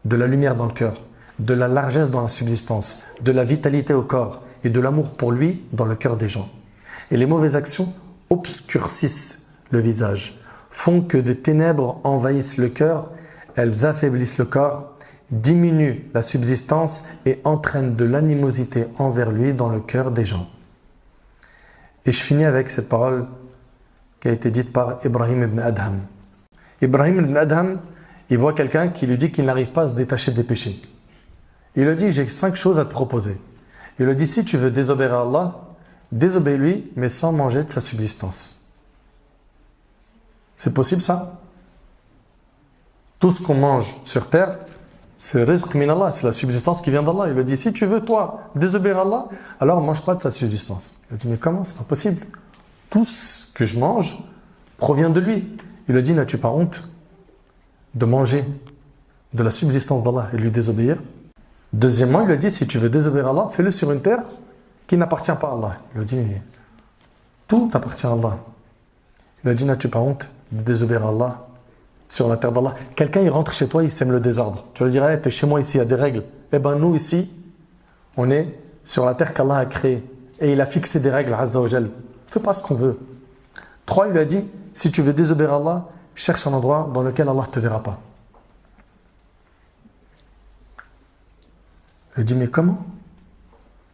de la lumière dans le cœur. de la largesse dans la subsistance, de la vitalité au corps et de l'amour pour lui dans le cœur des gens. Et les mauvaises actions obscurcissent le visage, font que des ténèbres envahissent le cœur, elles affaiblissent le corps, diminuent la subsistance et entraînent de l'animosité envers lui dans le cœur des gens. Et je finis avec cette parole qui a été dite par Ibrahim ibn Adham. Ibrahim ibn Adham, il voit quelqu'un qui lui dit qu'il n'arrive pas à se détacher des péchés. Il lui dit, j'ai 5 choses à te proposer. Il lui dit, si tu veux désobéir à Allah, désobéis-lui, mais sans manger de sa subsistance. C'est possible ça? Tout ce qu'on mange sur terre, c'est le rizq min Allah, c'est la subsistance qui vient d'Allah. Il lui dit, si tu veux, toi, désobéir à Allah, alors ne mange pas de sa subsistance. Il lui dit, mais comment? C'est pas possible. Tout ce que je mange provient de lui. Il lui dit, n'as-tu pas honte de manger de la subsistance d'Allah et de lui désobéir? Deuxièmement, il lui dit, si tu veux désobéir à Allah, fais-le sur une terre qui n'appartient pas à Allah. Il lui dit, tout appartient à Allah. Il lui dit, n'as-tu pas honte de désobéir à Allah sur la terre d'Allah? Quelqu'un, il rentre chez toi, il sème le désordre. Tu lui dirais, t'es chez moi ici, il y a des règles. Eh bien, nous ici, on est sur la terre qu'Allah a créée. Et il a fixé des règles, Azza wa Jal. Fais pas ce qu'on veut. 3, il lui a dit, si tu veux désobéir à Allah, cherche un endroit dans lequel Allah ne te verra pas. Il dit, mais comment?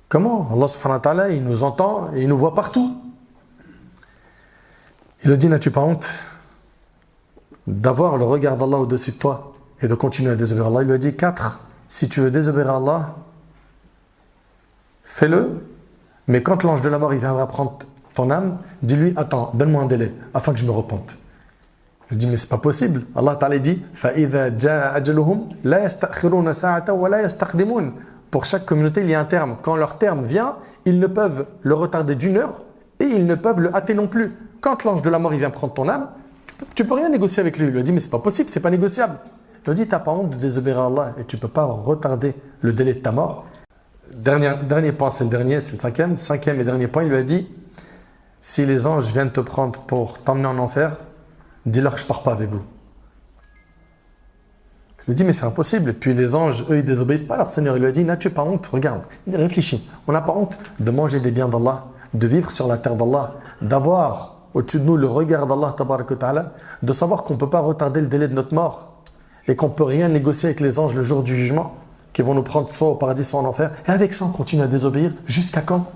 Comment? Allah subhanahu wa ta'ala, il nous entend et il nous voit partout. Il lui dit, n'as-tu pas honte d'avoir le regard d'Allah au-dessus de toi et de continuer à désobéir à Allah? Il lui a dit, 4, si tu veux désobéir à Allah, fais-le, mais quand l'ange de la mort il viendra prendre ton âme, dis-lui, attends, donne-moi un délai afin que je me repente. Je dis, mais c'est pas possible. Allah Ta'ala dit, فَإِذَا جَاءَ أَجَلُهُمْ لَا يَسْتَأْخِرُونَ سَاعَةً وَلَا يَسْتَقْدِمُونَ. Pour chaque communauté, il y a un terme. Quand leur terme vient, ils ne peuvent le retarder d'1 heure et ils ne peuvent le hâter non plus. Quand l'ange de la mort il vient prendre ton âme, tu peux rien négocier avec lui. Il lui dit, mais c'est pas possible, c'est pas négociable. Il lui dit, t'as pas honte de désobéir à Allah et tu peux pas retarder le délai de ta mort. Dernier point, c'est le dernier, c'est le 5e. 5e et dernier point, il lui a dit, si les anges viennent te prendre pour t'emmener en enfer, dis-leur que je pars pas avec vous. Je lui dis, mais c'est impossible. Et puis les anges, eux, ils désobéissent pas à leur Seigneur. Il lui a dit, n'as-tu pas honte? Regarde, il réfléchit. On n'a pas honte de manger des biens d'Allah, de vivre sur la terre d'Allah, d'avoir au-dessus de nous le regard d'Allah, tabaraka wa ta'ala, de savoir qu'on ne peut pas retarder le délai de notre mort et qu'on ne peut rien négocier avec les anges le jour du jugement, qui vont nous prendre soit au paradis, soit en enfer. Et avec ça, on continue à désobéir. Jusqu'à quand?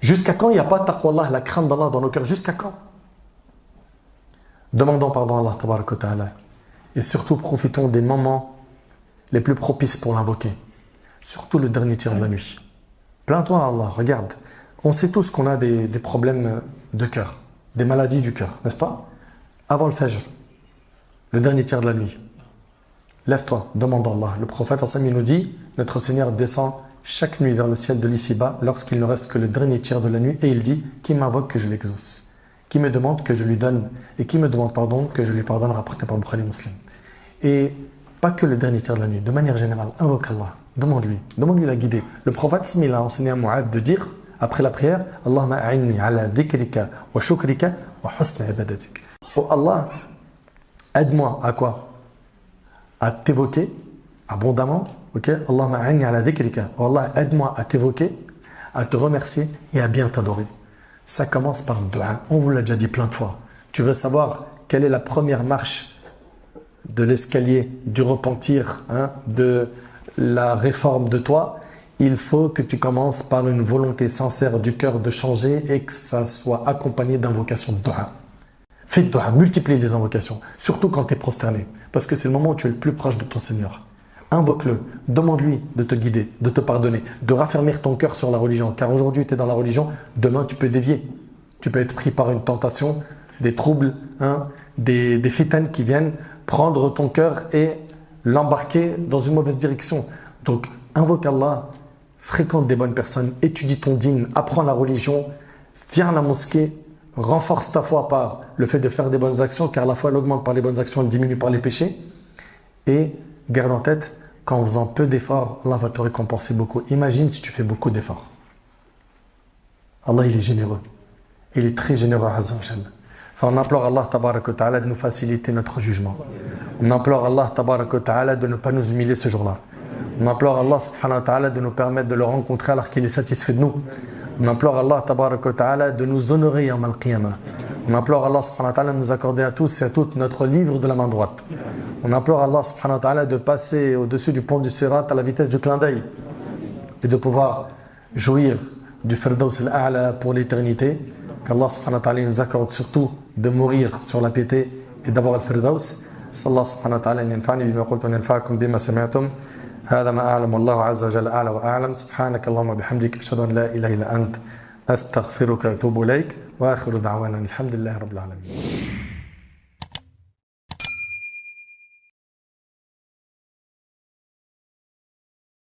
Jusqu'à quand il n'y a pas taqwa, la crainte d'Allah dans nos cœurs? Jusqu'à quand? Demandons pardon à Allah tabaraka wa ta'ala. Et surtout, profitons des moments les plus propices pour l'invoquer. Surtout le dernier tiers de la nuit. Plains-toi à Allah, regarde. On sait tous qu'on a des problèmes de cœur, des maladies du cœur, n'est-ce pas? Avant le Fajr, le dernier tiers de la nuit. Lève-toi, demande à Allah. Le prophète il nous dit, notre Seigneur descend chaque nuit vers le ciel de l'ici-bas lorsqu'il ne reste que le dernier tiers de la nuit et il dit, qui m'invoque que je l'exauce? Qui me demande que je lui donne et qui me demande pardon que je lui pardonne, rapporté par Bukhari Muslim. Et pas que le dernier tiers de la nuit, de manière générale, invoque Allah, demande-lui la guider. Le prophète il a enseigné à Mu'adh de dire après la prière, Allahumma a'inni ala dhikrika wa shukrika wa husna ibadatik. Oh Allah, aide-moi à quoi? À t'évoquer abondamment, ok? Allahumma a'inni ala dhikrika. Oh Allah, aide-moi à t'évoquer, à te remercier et à bien t'adorer. Ça commence par le dua. On vous l'a déjà dit plein de fois. Tu veux savoir quelle est la première marche de l'escalier du repentir, de la réforme de toi? Il faut que tu commences par une volonté sincère du cœur de changer et que ça soit accompagné d'invocations de dua. Fais de dua, multiplie les invocations, surtout quand tu es prosterné, parce que c'est le moment où tu es le plus proche de ton Seigneur. Invoque-le, demande-lui de te guider, de te pardonner, de raffermir ton cœur sur la religion. Car aujourd'hui, tu es dans la religion, demain, tu peux dévier. Tu peux être pris par une tentation, des troubles, des fitanes qui viennent prendre ton cœur et l'embarquer dans une mauvaise direction. Donc, invoque Allah, fréquente des bonnes personnes, étudie ton dîn, apprends la religion, viens à la mosquée, renforce ta foi par le fait de faire des bonnes actions, car la foi, elle augmente par les bonnes actions, elle diminue par les péchés. Et garde en tête, qu'en faisant peu d'efforts, Allah va te récompenser beaucoup. Imagine si tu fais beaucoup d'efforts. Allah, il est généreux. Il est très généreux, Azza wa Jalla. Enfin, on implore Allah tabarak wa ta'ala de nous faciliter notre jugement. On implore Allah tabarak wa ta'ala de ne pas nous humilier ce jour-là. On implore Allah subhanahu wa ta'ala de nous permettre de le rencontrer alors qu'il est satisfait de nous. On implore Allah tabarak wa ta'ala de nous honorer yawm al-qiyamah. On implore Allah subhanahu wa ta'ala de nous accorder à tous et à toutes notre livre de la main droite. On implore Allah subhanahu wa ta'ala de passer au-dessus du pont du Sirat à la vitesse du clin d'œil et de pouvoir jouir du Firdaus al-A'la pour l'éternité. Qu'Allah subhanahu wa ta'ala nous accorde surtout de mourir sur la piété et d'avoir le Firdaus. Sallallahu subhanahu wa ta'ala yanfa'ni bima qultum yanfa'akum bima sami'tum. هذا ما أعلم والله عز وجل أعلى وأعلم سبحانك اللهم وبحمدك أشهد أن لا إله إلا أنت أستغفرك وأتوب إليك وآخر دعوانا الحمد لله رب العالمين.